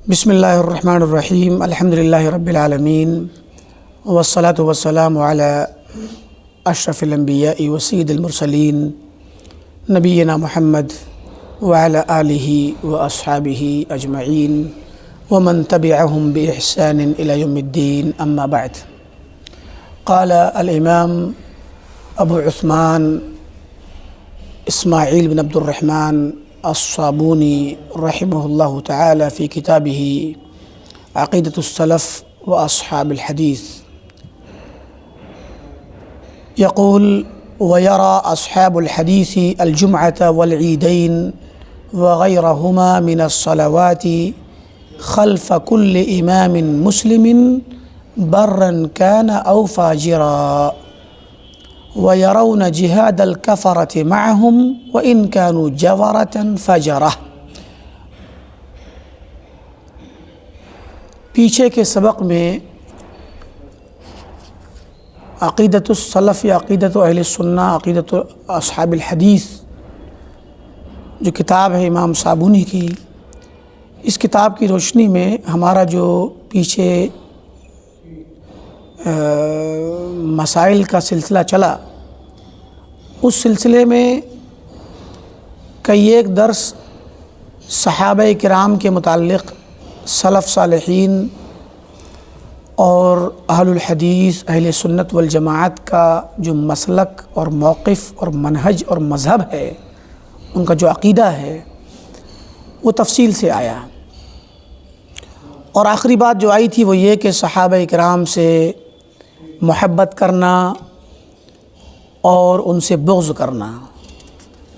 بسم اللہ الرحمن الرحیم الحمدللہ رب العالمین والصلاة والسلام علی اشرف الانبیاء وسید المرسلین نبینا محمد وعلی آلہ واصحابہ اجمعین ومن تبعهم بإحسان إلى يوم الدین اما بعد. قال الامام ابو عثمان اسماعیل بن عبد الرحمن الصابونی رحمہ اللہ تعالی فی کتابہ عقیدۃ السلف و اصحاب الحدیث یقول ویرى اصحاب الحدیث الجمعة والعیدین وغیرہما من الصلوات خلف كل امام مسلم برا كان او فاجرا ويرون جهاد الكفرة معهم وإن كانوا جورة فجرة. پیچھے کے سبق میں عقیدۃ السلف یا عقیدۃ اہل السنہ عقیدۃ اصحاب الحدیث جو کتاب ہے امام صابونی کی، اس کتاب کی روشنی میں ہمارا جو پیچھے مسائل کا سلسلہ چلا، اس سلسلے میں کئی ایک درس صحابہ کرام کے متعلق، سلف صالحین اور اہل الحدیث اہل سنت والجماعت کا جو مسلک اور موقف اور منہج اور مذہب ہے، ان کا جو عقیدہ ہے وہ تفصیل سے آیا. اور آخری بات جو آئی تھی وہ یہ کہ صحابہ کرام سے محبت کرنا اور ان سے بغض کرنا.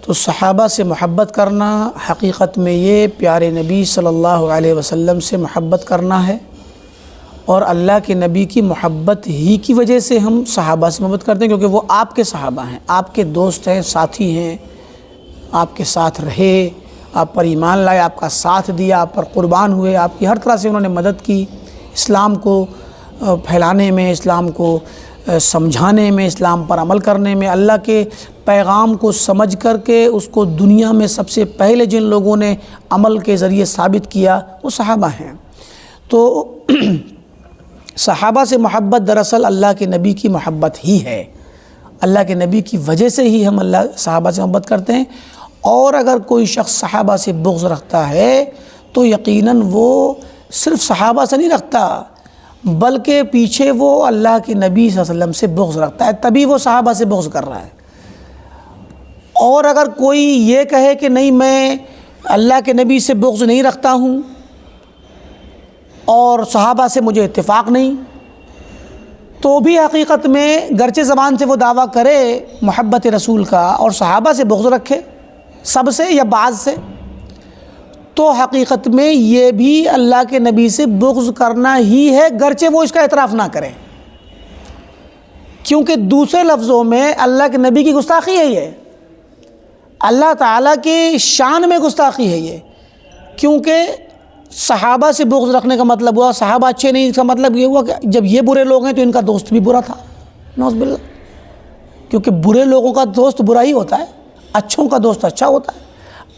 تو صحابہ سے محبت کرنا حقیقت میں یہ پیارے نبی صلی اللہ علیہ وسلم سے محبت کرنا ہے، اور اللہ کے نبی کی محبت ہی کی وجہ سے ہم صحابہ سے محبت کرتے ہیں، کیونکہ وہ آپ کے صحابہ ہیں، آپ کے دوست ہیں، ساتھی ہیں، آپ کے ساتھ رہے، آپ پر ایمان لائے، آپ کا ساتھ دیا، آپ پر قربان ہوئے، آپ کی ہر طرح سے انہوں نے مدد کی، اسلام کو پھیلانے میں، اسلام کو سمجھانے میں، اسلام پر عمل کرنے میں، اللہ کے پیغام کو سمجھ کر کے اس کو دنیا میں سب سے پہلے جن لوگوں نے عمل کے ذریعے ثابت کیا وہ صحابہ ہیں. تو صحابہ سے محبت دراصل اللہ کے نبی کی محبت ہی ہے، اللہ کے نبی کی وجہ سے ہی ہم صحابہ سے محبت کرتے ہیں. اور اگر کوئی شخص صحابہ سے بغض رکھتا ہے تو یقیناً وہ صرف صحابہ سے نہیں رکھتا، بلکہ پیچھے وہ اللہ کے نبی صلی اللہ علیہ وسلم سے بغض رکھتا ہے، تبھی وہ صحابہ سے بغض کر رہا ہے. اور اگر کوئی یہ کہے کہ نہیں میں اللہ کے نبی سے بغض نہیں رکھتا ہوں اور صحابہ سے مجھے اتفاق نہیں، تو بھی حقیقت میں گرچہ زبان سے وہ دعویٰ کرے محبت رسول کا اور صحابہ سے بغض رکھے، سب سے یا بعض سے، تو حقیقت میں یہ بھی اللہ کے نبی سے بغض کرنا ہی ہے، گرچہ وہ اس کا اعتراف نہ کرے. کیونکہ دوسرے لفظوں میں اللہ کے نبی کی گستاخی ہے، یہ اللہ تعالیٰ کی شان میں گستاخی ہے یہ. کیونکہ صحابہ سے بغض رکھنے کا مطلب ہوا صحابہ اچھے نہیں، اس کا مطلب یہ ہوا کہ جب یہ برے لوگ ہیں تو ان کا دوست بھی برا تھا، نعوذ باللہ. کیونکہ برے لوگوں کا دوست برا ہی ہوتا ہے، اچھوں کا دوست اچھا ہوتا ہے.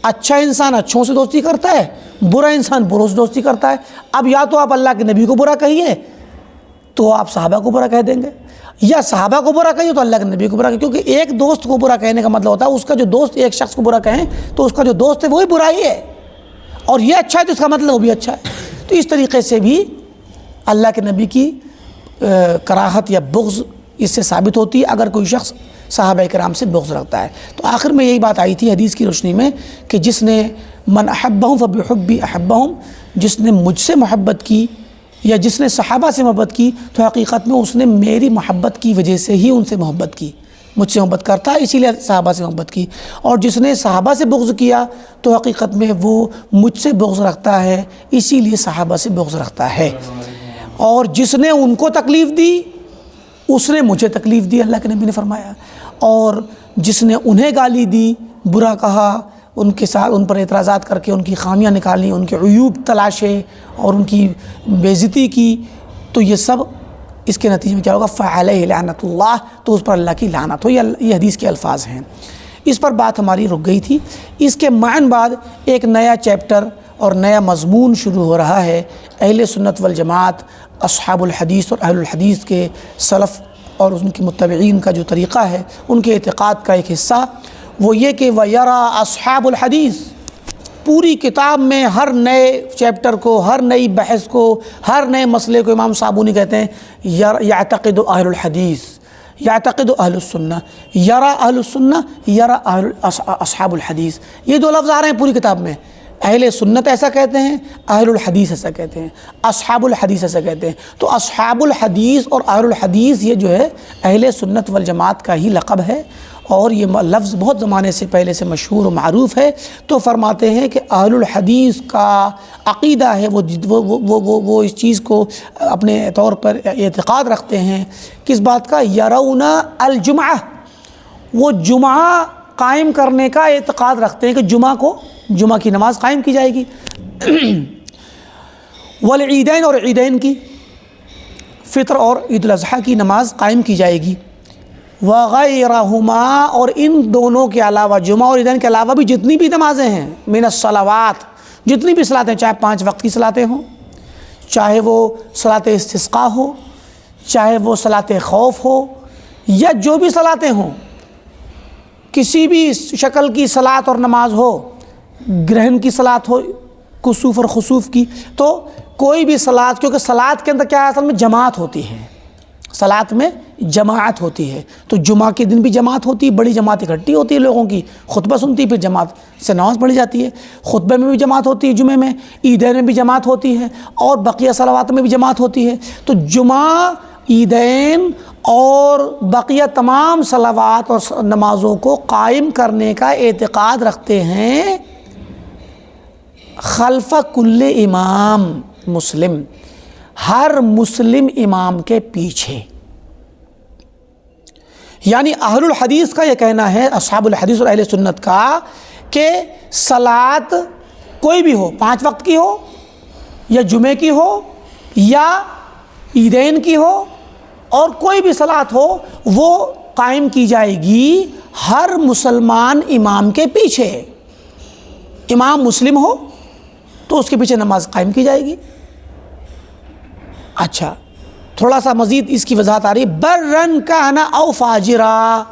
اچھا انسان اچھوں سے دوستی کرتا ہے، برا انسان بروں سے دوستی کرتا ہے. اب یا تو آپ اللہ کے نبی کو برا کہیے تو آپ صحابہ کو برا کہہ دیں گے، یا صحابہ کو برا کہیے تو اللہ کے نبی کو برا کہیے. کیونکہ ایک دوست کو برا کہنے کا مطلب ہوتا ہے اس کا جو دوست ایک شخص کو برا کہیں تو اس کا جو دوست ہے وہی برا ہی ہے، اور یہ اچھا ہے تو اس کا مطلب وہ بھی اچھا ہے. تو اس طریقے سے بھی اللہ کے نبی کی کراہت یا بغض اس سے ثابت ہوتی ہے اگر کوئی شخص صحابہ کرام سے بغض رکھتا ہے. تو آخر میں یہی بات آئی تھی حدیث کی روشنی میں کہ جس نے من احبہم فبحبی احبہم، جس نے مجھ سے محبت کی یا جس نے صحابہ سے محبت کی تو حقیقت میں اس نے میری محبت کی وجہ سے ہی ان سے محبت کی، مجھ سے محبت کرتا ہے اسی لیے صحابہ سے محبت کی. اور جس نے صحابہ سے بغض کیا تو حقیقت میں وہ مجھ سے بغض رکھتا ہے اسی لیے صحابہ سے بغض رکھتا ہے. اور جس نے ان کو تکلیف دی اس نے مجھے تکلیف دی، اللہ کے نبی نے فرمایا. اور جس نے انہیں گالی دی، برا کہا، ان کے ساتھ ان پر اعتراضات کر کے ان کی خامیاں نکالیں، ان کے عیوب تلاشے اور ان کی بے عزتی کی، تو یہ سب اس کے نتیجے میں کیا ہوگا؟ فعلیہ لعنت اللہ، تو اس پر اللہ کی لعنت ہو. یہ حدیث کے الفاظ ہیں. اس پر بات ہماری رک گئی تھی. اس کے معن بعد ایک نیا چیپٹر اور نیا مضمون شروع ہو رہا ہے اہل سنت والجماعت، اصحاب الحدیث اور اہل الحدیث کے سلف اور ان کے متبعین کا جو طریقہ ہے، ان کے اعتقاد کا ایک حصہ وہ یہ کہ وَيَرَى أَصْحَابُ الْحَدِيثِ، پوری کتاب میں ہر نئے چیپٹر کو، ہر نئی بحث کو، ہر نئے مسئلے کو امام صابونی کہتے ہیں یعتقد اہل الحدیث، یعتقد اہل السنہ، یرا اہل السنہ، یرا اصحاب الحدیث، یہ دو لفظ آ رہے ہیں پوری کتاب میں۔ اہل سنت ایسا کہتے ہیں، اہل الحدیث ایسا کہتے ہیں، اصحاب الحدیث ایسا کہتے ہیں۔ تو اصحاب الحدیث اور اہل الحدیث یہ جو ہے اہل سنت والجماعت کا ہی لقب ہے، اور یہ لفظ بہت زمانے سے پہلے سے مشہور و معروف ہے۔ تو فرماتے ہیں کہ اہل الحدیث کا عقیدہ ہے، وہ اس چیز کو اپنے طور پر اعتقاد رکھتے ہیں، کس بات کا؟ یرون الجمعہ، وہ جمعہ قائم کرنے کا اعتقاد رکھتے ہیں کہ جمعہ کی نماز قائم کی جائے گی، والعیدین، اور عیدین کی، فطر اور عید الاضحیٰ کی نماز قائم کی جائے گی، وغیرہما، اور ان دونوں کے علاوہ، جمعہ اور عیدین کے علاوہ بھی جتنی بھی نمازیں ہیں، من الصلوات، جتنی بھی صلاتیں، چاہے 5 وقت کی صلاتیں ہوں، چاہے وہ صلاۃ استسقاء ہو، چاہے وہ صلاۃ خوف ہو، یا جو بھی صلاتیں ہوں، کسی بھی شکل کی صلات اور نماز ہو، گرہن کی صلات ہو، کسوف اور خسوف کی، تو کوئی بھی صلات، کیونکہ صلات کے اندر کیا ہے، اصل میں جماعت ہوتی ہے، صلات میں جماعت ہوتی ہے، تو جمعہ کے دن بھی جماعت ہوتی ہے، بڑی جماعت اکٹھی ہوتی ہے لوگوں کی، خطبہ سنتی ہے، پھر جماعت سے نماز پڑھی جاتی ہے، خطبے میں بھی جماعت ہوتی ہے، جمعے میں، عیدین میں بھی جماعت ہوتی ہے، اور بقیہ صلوات میں بھی جماعت ہوتی ہے۔ تو جمعہ، عیدین اور بقیہ تمام صلوات اور نمازوں کو قائم کرنے کا اعتقاد رکھتے ہیں خلف کل امام مسلم، ہر مسلم امام کے پیچھے۔ یعنی اہل الحدیث کا یہ کہنا ہے، اصحاب الحدیث اور اہل سنت کا، کہ صلات کوئی بھی ہو، 5 وقت کی ہو، یا جمعے کی ہو، یا عیدین کی ہو، اور کوئی بھی صلات ہو، وہ قائم کی جائے گی ہر مسلمان امام کے پیچھے۔ امام مسلم ہو تو اس کے پیچھے نماز قائم کی جائے گی۔ اچھا، تھوڑا سا مزید اس کی وضاحت آ رہی ہے، برن کانا او فاجرا،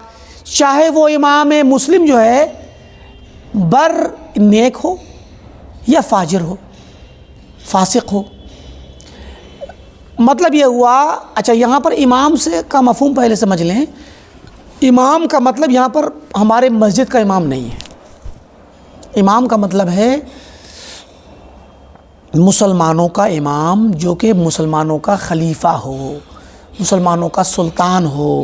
چاہے وہ امام مسلم جو ہے بر نیک ہو یا فاجر ہو، فاسق ہو۔ مطلب یہ ہوا، اچھا یہاں پر امام سے کا مفہوم پہلے سمجھ لیں۔ امام کا مطلب یہاں پر ہمارے مسجد کا امام نہیں ہے، امام کا مطلب ہے مسلمانوں کا امام، جو کہ مسلمانوں کا خلیفہ ہو، مسلمانوں کا سلطان ہو،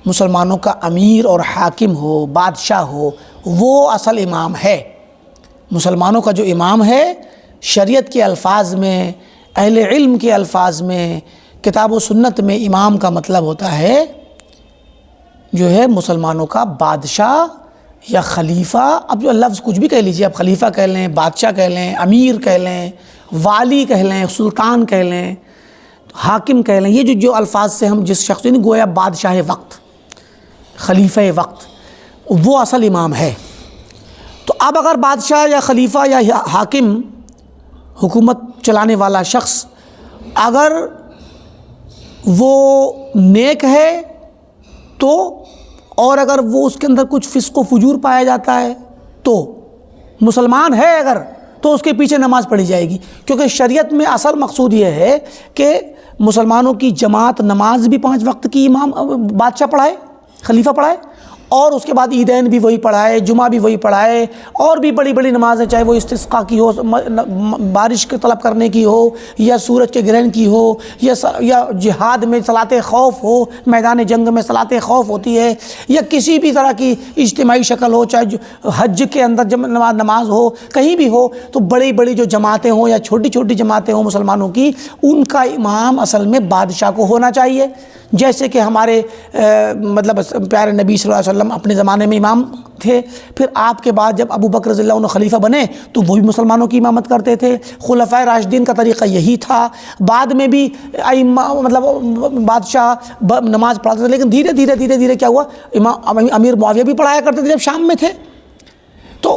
مسلمانوں کا امیر اور حاکم ہو، بادشاہ ہو، وہ اصل امام ہے۔ مسلمانوں کا جو امام ہے، شریعت کے الفاظ میں، اہل علم کے الفاظ میں، کتاب و سنت میں امام کا مطلب ہوتا ہے جو ہے مسلمانوں کا بادشاہ یا خلیفہ۔ اب جو لفظ کچھ بھی کہہ لیجیے، اب خلیفہ کہہ لیں، بادشاہ کہہ لیں، امیر کہہ لیں، والی کہہ لیں، سلطان کہہ لیں، حاکم کہہ لیں، یہ جو الفاظ سے ہم جس شخص نے گویا بادشاہ وقت، خلیفہ وقت، وہ اصل امام ہے۔ تو اب اگر بادشاہ یا خلیفہ یا حاکم، حکومت چلانے والا شخص، اگر وہ نیک ہے تو، اور اگر وہ اس کے اندر کچھ فسق و فجور پایا جاتا ہے تو، مسلمان ہے اگر، تو اس کے پیچھے نماز پڑھی جائے گی، کیونکہ شریعت میں اصل مقصود یہ ہے کہ مسلمانوں کی جماعت نماز بھی 5 وقت کی امام بادشاہ پڑھائے، خلیفہ پڑھائے، اور اس کے بعد عیدین بھی وہی پڑھائے، جمعہ بھی وہی پڑھائے، اور بھی بڑی بڑی نمازیں، چاہے وہ استسقاء کی ہو، بارش کے طلب کرنے کی ہو، یا سورج کے گرہن کی ہو، یا جہاد میں صلاۃ خوف ہو، میدان جنگ میں صلاۃ خوف ہوتی ہے، یا کسی بھی طرح کی اجتماعی شکل ہو، چاہے حج کے اندر جب نماز ہو، کہیں بھی ہو، تو بڑی بڑی جو جماعتیں ہوں یا چھوٹی چھوٹی جماعتیں ہوں مسلمانوں کی، ان کا امام اصل میں بادشاہ کو ہونا چاہیے۔ جیسے کہ ہمارے مطلب پیارے نبی صلی اللہ علیہ وسلم اپنے زمانے میں امام تھے، پھر آپ کے بعد جب ابو بکر رضی اللہ عنہ خلیفہ بنے تو وہ بھی مسلمانوں کی امامت کرتے تھے۔ خلفائے راشدین کا طریقہ یہی تھا، بعد میں بھی مطلب بادشاہ نماز پڑھاتے تھے، لیکن دھیرے دھیرے کیا ہوا، امیر معاویہ بھی پڑھایا کرتے تھے جب شام میں تھے۔ تو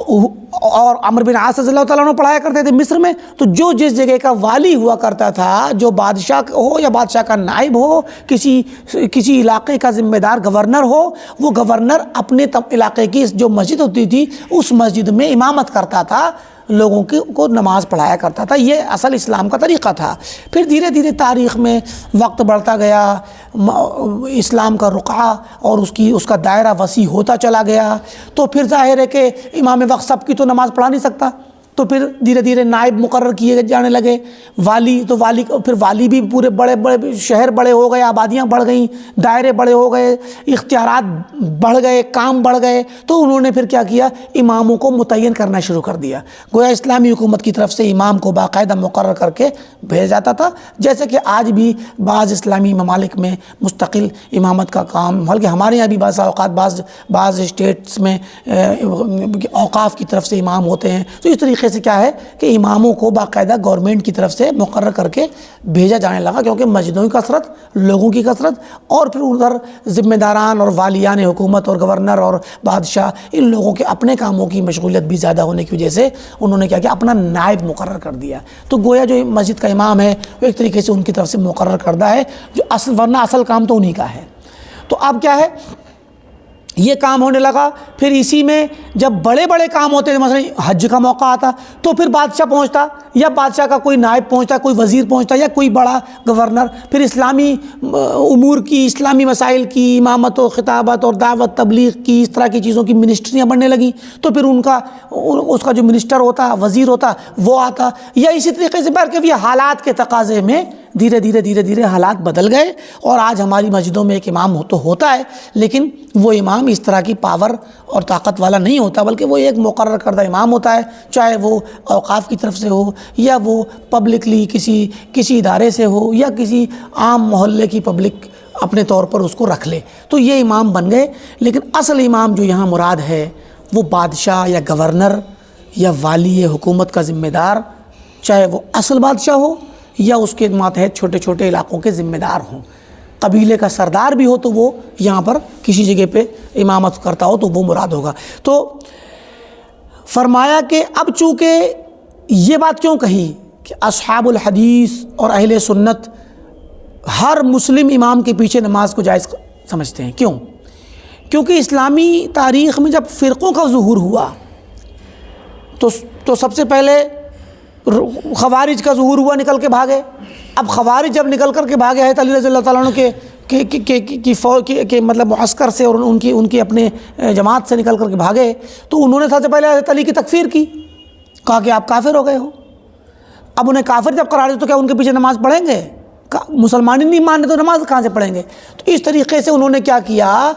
اور عمرو بن عاص رضی اللہ تعالیٰ عنہ پڑھایا کرتے تھے مصر میں. تو جو جس جگہ کا والی ہوا کرتا تھا، جو بادشاہ ہو یا بادشاہ کا نائب ہو، کسی علاقے کا ذمہ دار گورنر ہو، وہ گورنر اپنے علاقے کی جو مسجد ہوتی تھی اس مسجد میں امامت کرتا تھا، لوگوں کو نماز پڑھایا کرتا تھا. یہ اصل اسلام کا طریقہ تھا. پھر دھیرے دھیرے تاریخ میں وقت بڑھتا گیا، اسلام کا رقعہ اور اس کا دائرہ وسیع ہوتا چلا گیا. تو پھر ظاہر ہے کہ امام وقت سب کی تو نماز پڑھا نہیں سکتا، تو پھر دھیرے دھیرے نائب مقرر کیے جانے لگے. والی بھی پورے بڑے شہر بڑے ہو گئے، آبادیاں بڑھ گئیں، دائرے بڑے ہو گئے، اختیارات بڑھ گئے، کام بڑھ گئے. تو انہوں نے پھر کیا کیا، اماموں کو متعین کرنا شروع کر دیا. گویا اسلامی حکومت کی طرف سے امام کو باقاعدہ مقرر کر کے بھیجا جاتا تھا، جیسے کہ آج بھی بعض اسلامی ممالک میں مستقل امامت کا کام، بلکہ ہمارے یہاں بھی بعض اوقات بعض اسٹیٹس میں اوقاف کی طرف سے امام ہوتے ہیں. تو اس طریقے سے کیا ہے کہ اماموں کو باقاعدہ گورنمنٹ کی طرف سے مقرر کر کے بھیجا جانے لگا، کیونکہ مسجدوں کی کثرت، لوگوں کی کثرت، اور پھر ادھر ذمہ داران اور والیان حکومت اور گورنر اور بادشاہ ان لوگوں کے اپنے کاموں کی مشغولیت بھی زیادہ ہونے کی وجہ سے انہوں نے کیا اپنا نائب مقرر کر دیا. تو گویا جو مسجد کا امام ہے وہ ایک طریقے سے ان کی طرف سے مقرر کردہ ہے، جو ورنہ اصل کام تو انہی کا ہے. تو اب کیا ہے، یہ کام ہونے لگا. پھر اسی میں جب بڑے بڑے کام ہوتے تھے، مثلا حج کا موقع آتا تو پھر بادشاہ پہنچتا، یا بادشاہ کا کوئی نائب پہنچتا، کوئی وزیر پہنچتا، یا کوئی بڑا گورنر. پھر اسلامی امور کی، اسلامی مسائل کی امامت و خطابت اور دعوت تبلیغ کی، اس طرح کی چیزوں کی منسٹریاں بننے لگیں. تو پھر اس کا جو منسٹر ہوتا، وزیر ہوتا، وہ آتا. یا اسی طریقے سے بلکہ یہ حالات کے تقاضے میں دھیرے دھیرے حالات بدل گئے، اور آج ہماری مسجدوں میں ایک امام تو ہوتا ہے، لیکن وہ امام اس طرح کی پاور اور طاقت والا نہیں ہوتا، بلکہ وہ ایک مقرر کردہ امام ہوتا ہے، چاہے وہ اوقاف کی طرف سے ہو، یا وہ پبلکلی کسی ادارے سے ہو، یا کسی عام محلے کی پبلک اپنے طور پر اس کو رکھ لے. تو یہ امام بن گئے. لیکن اصل امام جو یہاں مراد ہے وہ بادشاہ یا گورنر یا والی حکومت کا ذمہ دار، چاہے وہ اصل بادشاہ ہو یا اس کے ماتحت چھوٹے چھوٹے علاقوں کے ذمہ دار ہوں. قبیلے کا سردار بھی ہو تو وہ یہاں پر کسی جگہ پہ امامت کرتا ہو تو وہ مراد ہوگا. تو فرمایا کہ اب چونکہ یہ بات کیوں کہی کہ اصحاب الحدیث اور اہل سنت ہر مسلم امام کے پیچھے نماز کو جائز سمجھتے ہیں. کیوں؟ کیونکہ اسلامی تاریخ میں جب فرقوں کا ظہور ہوا تو سب سے پہلے خوارج کا ظہور ہوا، نکل کے بھاگے. اب خوارج جب نکل کر کے بھاگے حضرت علی رضی اللہ تعالیٰ عنہ کی فوج کے مطلب معسکر سے اور ان کی اپنے جماعت سے نکل کر کے بھاگے، تو انہوں نے سب سے پہلے حضرت علی کی تکفیر کی، کہا کہ آپ کافر ہو گئے ہو. اب انہیں کافر جب قرار دیا تو کیا ان کے پیچھے نماز پڑھیں گے؟ مسلمان ہی نہیں ماننے تو نماز کہاں سے پڑھیں گے؟ تو اس طریقے سے انہوں نے کیا کیا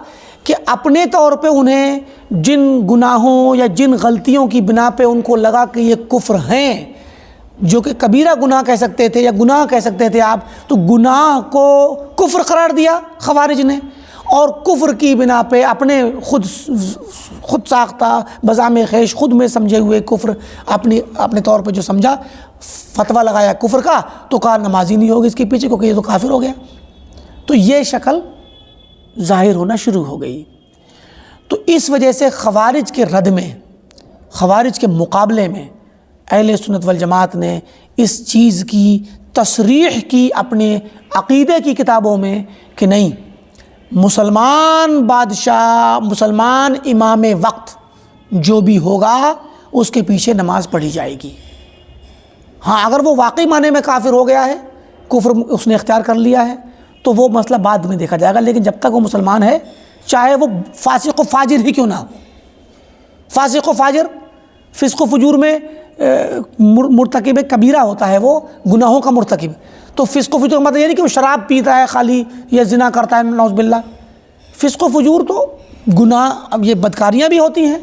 کہ اپنے طور پہ انہیں جن گناہوں یا جن غلطیوں کی بنا پہ ان کو لگا کہ یہ کفر ہیں، جو کہ کبیرہ گناہ کہہ سکتے تھے یا گناہ کہہ سکتے تھے آپ، تو گناہ کو کفر قرار دیا خوارج نے، اور کفر کی بنا پہ اپنے خود ساختہ بزعم خویش خود میں سمجھے ہوئے کفر اپنے طور پہ جو سمجھا، فتویٰ لگایا کفر کا، تو کہا نمازی نہیں ہوگی اس کے پیچھے کیونکہ یہ تو کافر ہو گیا. تو یہ شکل ظاہر ہونا شروع ہو گئی. تو اس وجہ سے خوارج کے رد میں، خوارج کے مقابلے میں اہل سنت والجماعت نے اس چیز کی تصریح کی اپنے عقیدے کی کتابوں میں کہ نہیں، مسلمان بادشاہ، مسلمان امام وقت جو بھی ہوگا اس کے پیچھے نماز پڑھی جائے گی. ہاں اگر وہ واقعی معنی میں کافر ہو گیا ہے، کفر اس نے اختیار کر لیا ہے، تو وہ مسئلہ بعد میں دیکھا جائے گا. لیکن جب تک وہ مسلمان ہے، چاہے وہ فاسق و فاجر ہی کیوں نہ ہو، فاسق و فاجر فسق و فجور میں مرتکب کبیرہ ہوتا ہے، وہ گناہوں کا مرتکب. تو فسق و فجور کا مطلب یہ نہیں کہ وہ شراب پیتا ہے خالی یا زنا کرتا ہے نعوذ باللہ. فسق و فجور تو گناہ، اب یہ بدکاریاں بھی ہوتی ہیں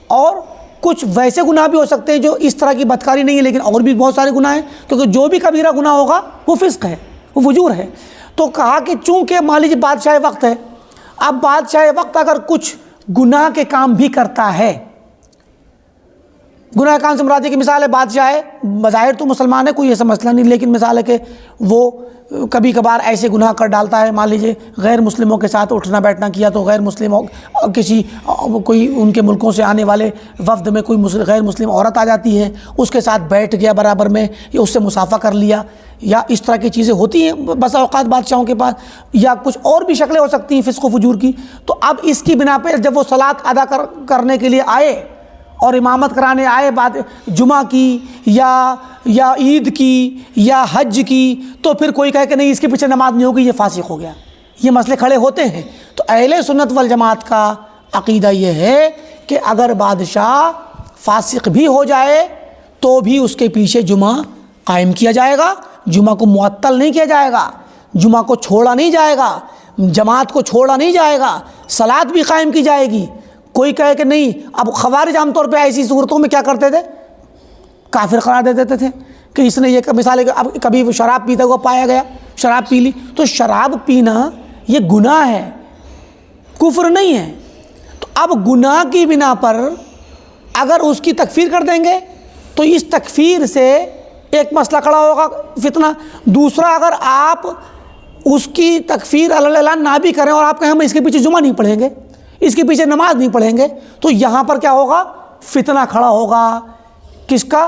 اور کچھ ویسے گناہ بھی ہو سکتے ہیں جو اس طرح کی بدکاری نہیں ہے، لیکن اور بھی بہت سارے گناہ ہیں، کیونکہ جو بھی کبیرہ گناہ ہوگا وہ فسق ہے، وہ فجور ہے. تو کہا کہ چونکہ مان لیجیے بادشاہ وقت ہے، اب بادشاہ وقت اگر کچھ گناہ کے کام بھی کرتا ہے، گناہ کام سے مراد ہے کہ مثال ہے بادشاہ ہے، بظاہر تو مسلمان ہے، کوئی ایسا مسئلہ نہیں، لیکن مثال ہے کہ وہ کبھی کبھار ایسے گناہ کر ڈالتا ہے، مان لیجیے غیر مسلموں کے ساتھ اٹھنا بیٹھنا کیا تو غیر مسلموں کسی کوئی ان کے ملکوں سے آنے والے وفد میں کوئی غیر مسلم عورت آ جاتی ہے، اس کے ساتھ بیٹھ گیا برابر میں، یا اس سے مصافحہ کر لیا، یا اس طرح کی چیزیں ہوتی ہیں بسا اوقات بادشاہوں کے پاس، یا کچھ اور بھی شکلیں ہو سکتی ہیں فسق و فجور کی۔ تو اب اس کی بنا پہ جب وہ صلاۃ ادا کرنے کے لیے آئے اور امامت کرانے آئے بعد جمعہ کی یا عید کی یا حج کی، تو پھر کوئی کہے کہ نہیں اس کے پیچھے نماز نہیں ہوگی، یہ فاسق ہو گیا، یہ مسئلے کھڑے ہوتے ہیں۔ تو اہل سنت والجماعت کا عقیدہ یہ ہے کہ اگر بادشاہ فاسق بھی ہو جائے تو بھی اس کے پیچھے جمعہ قائم کیا جائے گا، جمعہ کو معطل نہیں کیا جائے گا، جمعہ کو چھوڑا نہیں جائے گا، جماعت کو چھوڑا نہیں جائے گا، صلاۃ بھی قائم کی جائے گی۔ کوئی کہے کہ نہیں، اب خوارج عام طور پہ ایسی صورتوں میں کیا کرتے تھے، کافر قرار دے دیتے تھے کہ اس نے یہ مثال ہے کہ اب کبھی وہ شراب پیتا ہوا پایا گیا، شراب پی لی، تو شراب پینا یہ گناہ ہے، کفر نہیں ہے۔ تو اب گناہ کی بنا پر اگر اس کی تکفیر کر دیں گے تو اس تکفیر سے ایک مسئلہ کھڑا ہوگا فتنہ، دوسرا اگر آپ اس کی تکفیر اعلان نہ بھی کریں اور آپ کہیں ہم اس کے پیچھے جمعہ نہیں پڑھیں گے، اس کے پیچھے نماز نہیں پڑھیں گے، تو یہاں پر کیا ہوگا، فتنہ کھڑا ہوگا۔ کس کا؟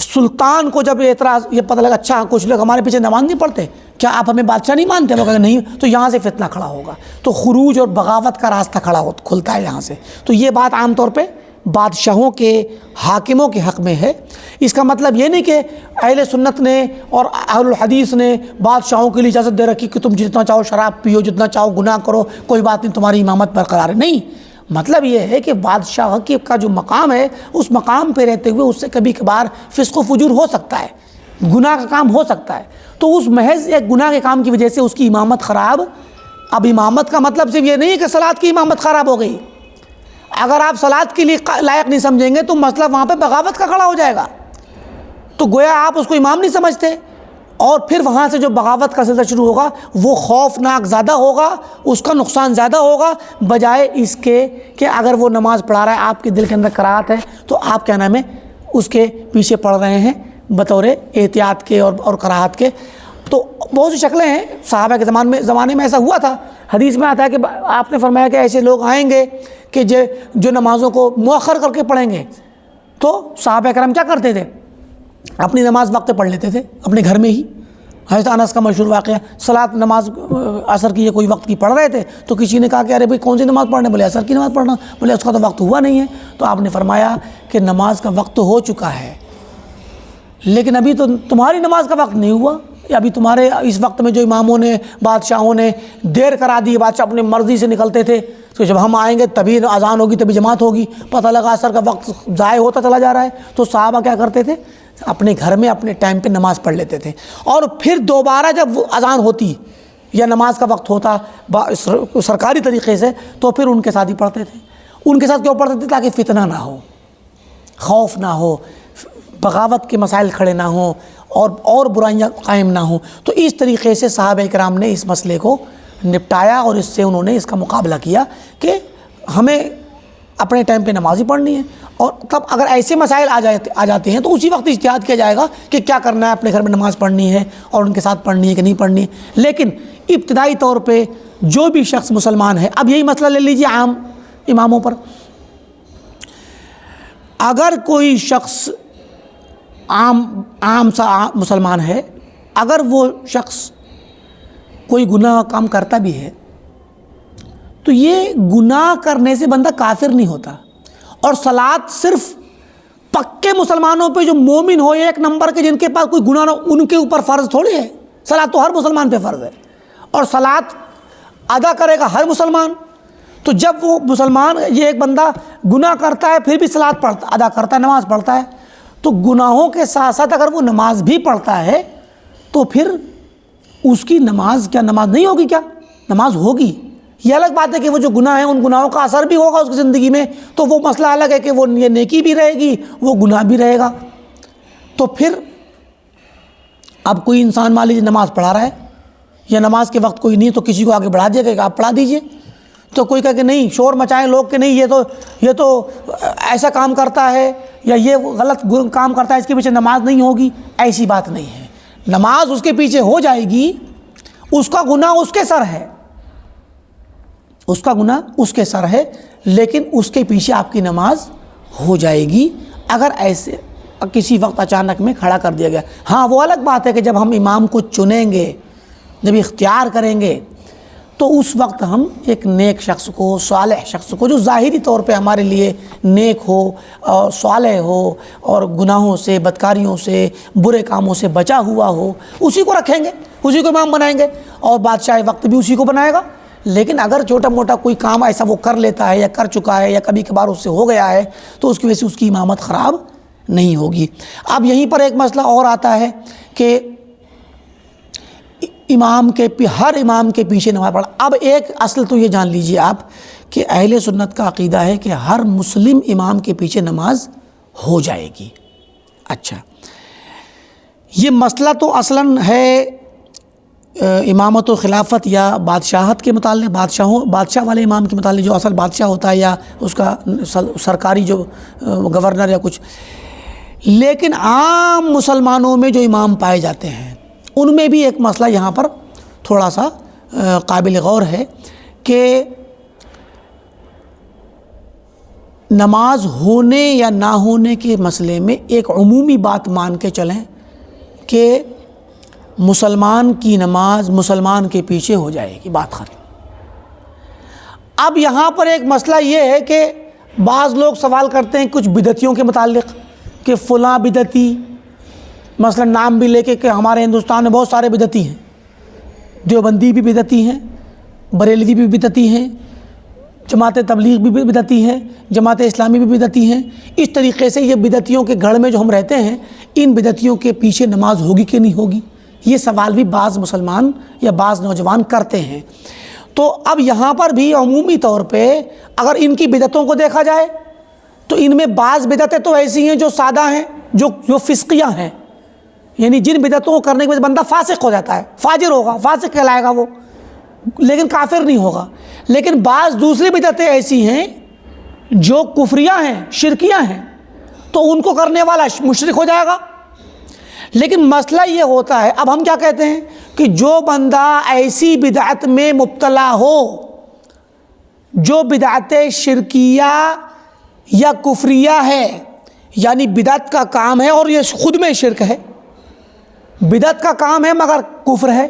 سلطان کو جب اعتراض یہ پتہ لگا اچھا کچھ لوگ ہمارے پیچھے نماز نہیں پڑھتے، کیا آپ ہمیں بادشاہ نہیں مانتے؟ وہ کہتے نہیں، تو یہاں سے فتنہ کھڑا ہوگا، تو خروج اور بغاوت کا راستہ کھلتا ہے یہاں سے۔ تو یہ بات عام طور پہ بادشاہوں کے، حاکموں کے حق میں ہے۔ اس کا مطلب یہ نہیں کہ اہل سنت نے اور اہل الحدیث نے بادشاہوں کے لیے اجازت دے رکھی کہ تم جتنا چاہو شراب پیو، جتنا چاہو گناہ کرو، کوئی بات نہیں، تمہاری امامت برقرار ہے۔ نہیں، مطلب یہ ہے کہ بادشاہ کا جو مقام ہے اس مقام پہ رہتے ہوئے اس سے کبھی کبھار فسق و فجور ہو سکتا ہے، گناہ کا کام ہو سکتا ہے، تو اس محض ایک گناہ کے کام کی وجہ سے اس کی امامت خراب۔ اب امامت کا مطلب صرف یہ نہیں ہے کہ صلاۃ کی امامت خراب ہو گئی، اگر آپ صلاۃ کے لیے لائق نہیں سمجھیں گے تو مسئلہ وہاں پہ بغاوت کا کھڑا ہو جائے گا، تو گویا آپ اس کو امام نہیں سمجھتے، اور پھر وہاں سے جو بغاوت کا سلسلہ شروع ہوگا وہ خوفناک زیادہ ہوگا، اس کا نقصان زیادہ ہوگا، بجائے اس کے کہ اگر وہ نماز پڑھا رہا ہے، آپ کے دل کے اندر کراہت ہے، تو آپ کیا نام ہے اس کے پیچھے پڑھ رہے ہیں بطور احتیاط کے اور کراہت کے۔ تو بہت سی شکلیں ہیں، صحابہ کے زمانے میں ایسا ہوا تھا۔ حدیث میں آتا ہے کہ آپ نے فرمایا کہ ایسے لوگ آئیں گے کہ جو نمازوں کو مؤخر کر کے پڑھیں گے، تو صحابہ کرام کیا کرتے تھے، اپنی نماز وقت پڑھ لیتے تھے اپنے گھر میں ہی۔ حضرت انس کا مشہور واقعہ، صلاۃ نماز عصر کی کوئی وقت کی پڑھ رہے تھے تو کسی نے کہا کہ ارے بھائی کون سی نماز پڑھنے؟ بولے عصر کی نماز پڑھنا۔ بولے اس کا تو وقت ہوا نہیں ہے۔ تو آپ نے فرمایا کہ نماز کا وقت ہو چکا ہے، لیکن ابھی تو تمہاری نماز کا وقت نہیں ہوا، ابھی تمہارے اس وقت میں جو اماموں نے، بادشاہوں نے دیر کرا دی، بادشاہ اپنی مرضی سے نکلتے تھے، تو جب ہم آئیں گے تبھی اذان ہوگی، تبھی جماعت ہوگی، پتہ لگا عصر کا وقت ضائع ہوتا چلا جا رہا ہے۔ تو صحابہ کیا کرتے تھے، اپنے گھر میں اپنے ٹائم پہ نماز پڑھ لیتے تھے، اور پھر دوبارہ جب اذان ہوتی یا نماز کا وقت ہوتا سرکاری طریقے سے تو پھر ان کے ساتھ ہی پڑھتے تھے۔ ان کے ساتھ کیوں پڑھتے تھے؟ تاکہ فتنہ نہ ہو، خوف نہ ہو، بغاوت کے مسائل کھڑے نہ ہوں، اور برائیاں قائم نہ ہوں۔ تو اس طریقے سے صحابہ کرام نے اس مسئلے کو نپٹایا، اور اس سے انہوں نے اس کا مقابلہ کیا کہ ہمیں اپنے ٹائم پہ نماز ہی پڑھنی ہے۔ اور تب اگر ایسے مسائل آ جاتے ہیں تو اسی وقت اجتہاد کیا جائے گا کہ کیا کرنا ہے، اپنے گھر میں نماز پڑھنی ہے اور ان کے ساتھ پڑھنی ہے کہ نہیں پڑھنی ہے۔ لیکن ابتدائی طور پہ جو بھی شخص مسلمان ہے، اب یہی مسئلہ لے لیجیے عام اماموں پر، اگر کوئی شخص عام سا مسلمان ہے، اگر وہ شخص کوئی گناہ کام کرتا بھی ہے تو یہ گناہ کرنے سے بندہ کافر نہیں ہوتا، اور صلاۃ صرف پکے مسلمانوں پہ جو مومن ہو، ایک نمبر کے جن کے پاس کوئی گناہ نہ، ان کے اوپر فرض تھوڑی ہے، صلاۃ تو ہر مسلمان پہ فرض ہے، اور صلاۃ ادا کرے گا ہر مسلمان۔ تو جب وہ مسلمان، یہ ایک بندہ گناہ کرتا ہے پھر بھی صلاۃ ادا کرتا ہے، نماز پڑھتا ہے، تو گناہوں کے ساتھ ساتھ اگر وہ نماز بھی پڑھتا ہے تو پھر اس کی نماز کیا نماز نہیں ہوگی؟ کیا نماز ہوگی۔ یہ الگ بات ہے کہ وہ جو گناہ ہیں ان گناہوں کا اثر بھی ہوگا اس کی زندگی میں، تو وہ مسئلہ الگ ہے کہ وہ یہ نیکی بھی رہے گی، وہ گناہ بھی رہے گا۔ تو پھر اب کوئی انسان مان لیجیے نماز پڑھا رہا ہے، یا نماز کے وقت کوئی نہیں تو کسی کو آگے بڑھا دیا کہ آپ پڑھا دیجئے، تو کوئی کہے کہ نہیں شور مچائیں لوگ کہ نہیں یہ تو ایسا کام کرتا ہے یا یہ غلط کام کرتا ہے، اس کے پیچھے نماز نہیں ہوگی، ایسی بات نہیں ہے۔ نماز اس کے پیچھے ہو جائے گی، اس کا گناہ اس کے سر ہے، اس کا گناہ اس کے سر ہے، لیکن اس کے پیچھے آپ کی نماز ہو جائے گی اگر ایسے کسی وقت اچانک میں کھڑا کر دیا گیا۔ ہاں وہ الگ بات ہے کہ جب ہم امام کو چنیں گے، جب اختیار کریں گے، تو اس وقت ہم ایک نیک شخص کو، صالح شخص کو، جو ظاہری طور پہ ہمارے لیے نیک ہو اور صالح ہو اور گناہوں سے، بدکاریوں سے، برے کاموں سے بچا ہوا ہو، اسی کو رکھیں گے، اسی کو امام بنائیں گے، اور بادشاہ وقت بھی اسی کو بنائے گا۔ لیکن اگر چھوٹا موٹا کوئی کام ایسا وہ کر لیتا ہے یا کر چکا ہے یا کبھی کبھار اس سے ہو گیا ہے، تو اس کی وجہ سے اس کی امامت خراب نہیں ہوگی۔ اب یہیں پر ایک مسئلہ اور آتا ہے کہ ہر امام کے پیچھے نماز پڑھا۔ اب ایک اصل تو یہ جان لیجئے آپ کہ اہل سنت کا عقیدہ ہے کہ ہر مسلم امام کے پیچھے نماز ہو جائے گی۔ اچھا، یہ مسئلہ تو اصلاً ہے امامت و خلافت یا بادشاہت کے متعلق، بادشاہ والے امام کے متعلق، جو اصل بادشاہ ہوتا ہے یا اس کا سرکاری جو گورنر یا کچھ۔ لیکن عام مسلمانوں میں جو امام پائے جاتے ہیں ان میں بھی ایک مسئلہ یہاں پر تھوڑا سا قابل غور ہے کہ نماز ہونے یا نہ ہونے کے مسئلے میں ایک عمومی بات مان کے چلیں کہ مسلمان کی نماز مسلمان کے پیچھے ہو جائے گی، بات ختم۔ اب یہاں پر ایک مسئلہ یہ ہے کہ بعض لوگ سوال کرتے ہیں کچھ بدعتیوں کے متعلق کہ فلاں بدعتی، مثلا نام بھی لے کے کہ ہمارے ہندوستان میں بہت سارے بدعتی ہیں، دیوبندی بھی بدعتی ہیں، بریلوی بھی بدعتی ہیں، جماعت تبلیغ بھی بدعتی ہے، جماعت اسلامی بھی بدعتی ہیں۔ اس طریقے سے یہ بدعتیوں کے گھر میں جو ہم رہتے ہیں، ان بدعتیوں کے پیچھے نماز ہوگی کہ نہیں ہوگی، یہ سوال بھی بعض مسلمان یا بعض نوجوان کرتے ہیں۔ تو اب یہاں پر بھی عمومی طور پہ اگر ان کی بدعتوں کو دیکھا جائے تو ان میں بعض بدعتیں تو ایسی ہیں جو سادہ ہیں، جو فسقیہ ہیں، یعنی جن بدعتوں کو کرنے کی وجہ سے بندہ فاسق ہو جاتا ہے، فاجر ہوگا، فاسق کہلائے گا وہ، لیکن کافر نہیں ہوگا۔ لیکن بعض دوسری بدعتیں ایسی ہیں جو کفریہ ہیں، شرکیہ ہیں، تو ان کو کرنے والا مشرک ہو جائے گا۔ لیکن مسئلہ یہ ہوتا ہے، اب ہم کیا کہتے ہیں کہ جو بندہ ایسی بدعت میں مبتلا ہو جو بدعت شرکیہ یا کفریہ ہے، یعنی بدعت کا کام ہے اور یہ خود میں شرک ہے، بدعت کا کام ہے مگر کفر ہے،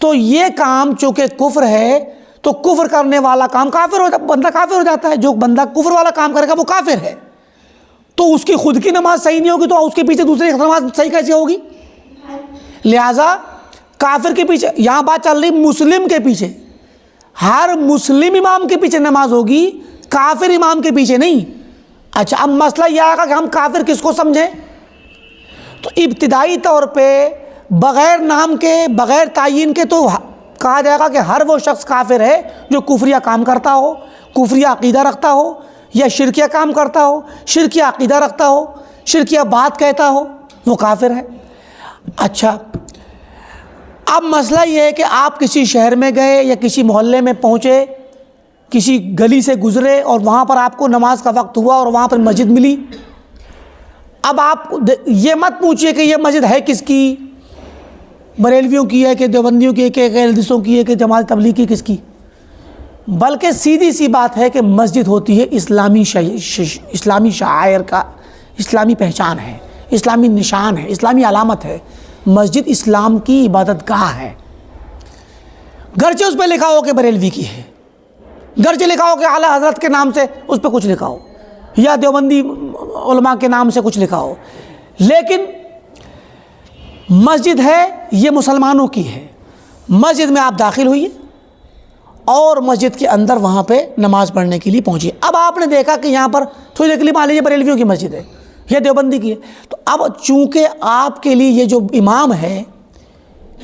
تو یہ کام چونکہ کفر ہے تو کفر کرنے والا کام بندہ کافر ہو جاتا ہے۔ جو بندہ کفر والا کام کرے گا وہ کافر ہے، تو اس کی خود کی نماز صحیح نہیں ہوگی تو اس کے پیچھے دوسری نماز صحیح کیسے ہوگی؟ لہٰذا کافر کے پیچھے، یہاں بات چل رہی مسلم کے پیچھے، ہر مسلم امام کے پیچھے نماز ہوگی، کافر امام کے پیچھے نہیں۔ اچھا، اب مسئلہ یہ آئے گا کہ ہم کافر کس کو سمجھیں؟ تو ابتدائی طور پہ بغیر نام کے، بغیر تعین کے تو کہا جائے گا کہ ہر وہ شخص کافر ہے جو کفریہ کام کرتا ہو، کفریہ عقیدہ رکھتا ہو، یا شرکیہ کام کرتا ہو، شرکیہ عقیدہ رکھتا ہو، شرکیہ بات کہتا ہو، وہ کافر ہے۔ اچھا، اب مسئلہ یہ ہے کہ آپ کسی شہر میں گئے یا کسی محلے میں پہنچے، کسی گلی سے گزرے اور وہاں پر آپ کو نماز کا وقت ہوا اور وہاں پر مسجد ملی۔ اب آپ یہ مت پوچھئے کہ یہ مسجد ہے کس کی، بریلویوں کی ہے کہ دیوبندیوں کی ہے کہ غیر حدیثوں کی ہے کہ جماعت تبلیغ کی، کس کی، بلکہ سیدھی سی بات ہے کہ مسجد ہوتی ہے اسلامی شعائر کا، اسلامی پہچان ہے، اسلامی نشان ہے، اسلامی علامت ہے۔ مسجد اسلام کی عبادت گاہ ہے، گرچہ اس پہ لکھا ہو کہ بریلوی کی ہے، گرچہ لکھا ہو کہ اعلیٰ حضرت کے نام سے اس پہ کچھ لکھا ہو یا دیوبندی علماء کے نام سے کچھ لکھا ہو، لیکن مسجد ہے یہ مسلمانوں کی ہے۔ مسجد میں آپ داخل ہوئیے اور مسجد کے اندر وہاں پہ نماز پڑھنے کے لیے پہنچیے۔ اب آپ نے دیکھا کہ یہاں پر تھوڑی دیر کے لیے مان لیجیے بریلویوں کی مسجد ہے یا دیوبندی کی ہے، تو اب چونکہ آپ کے لیے یہ جو امام ہے،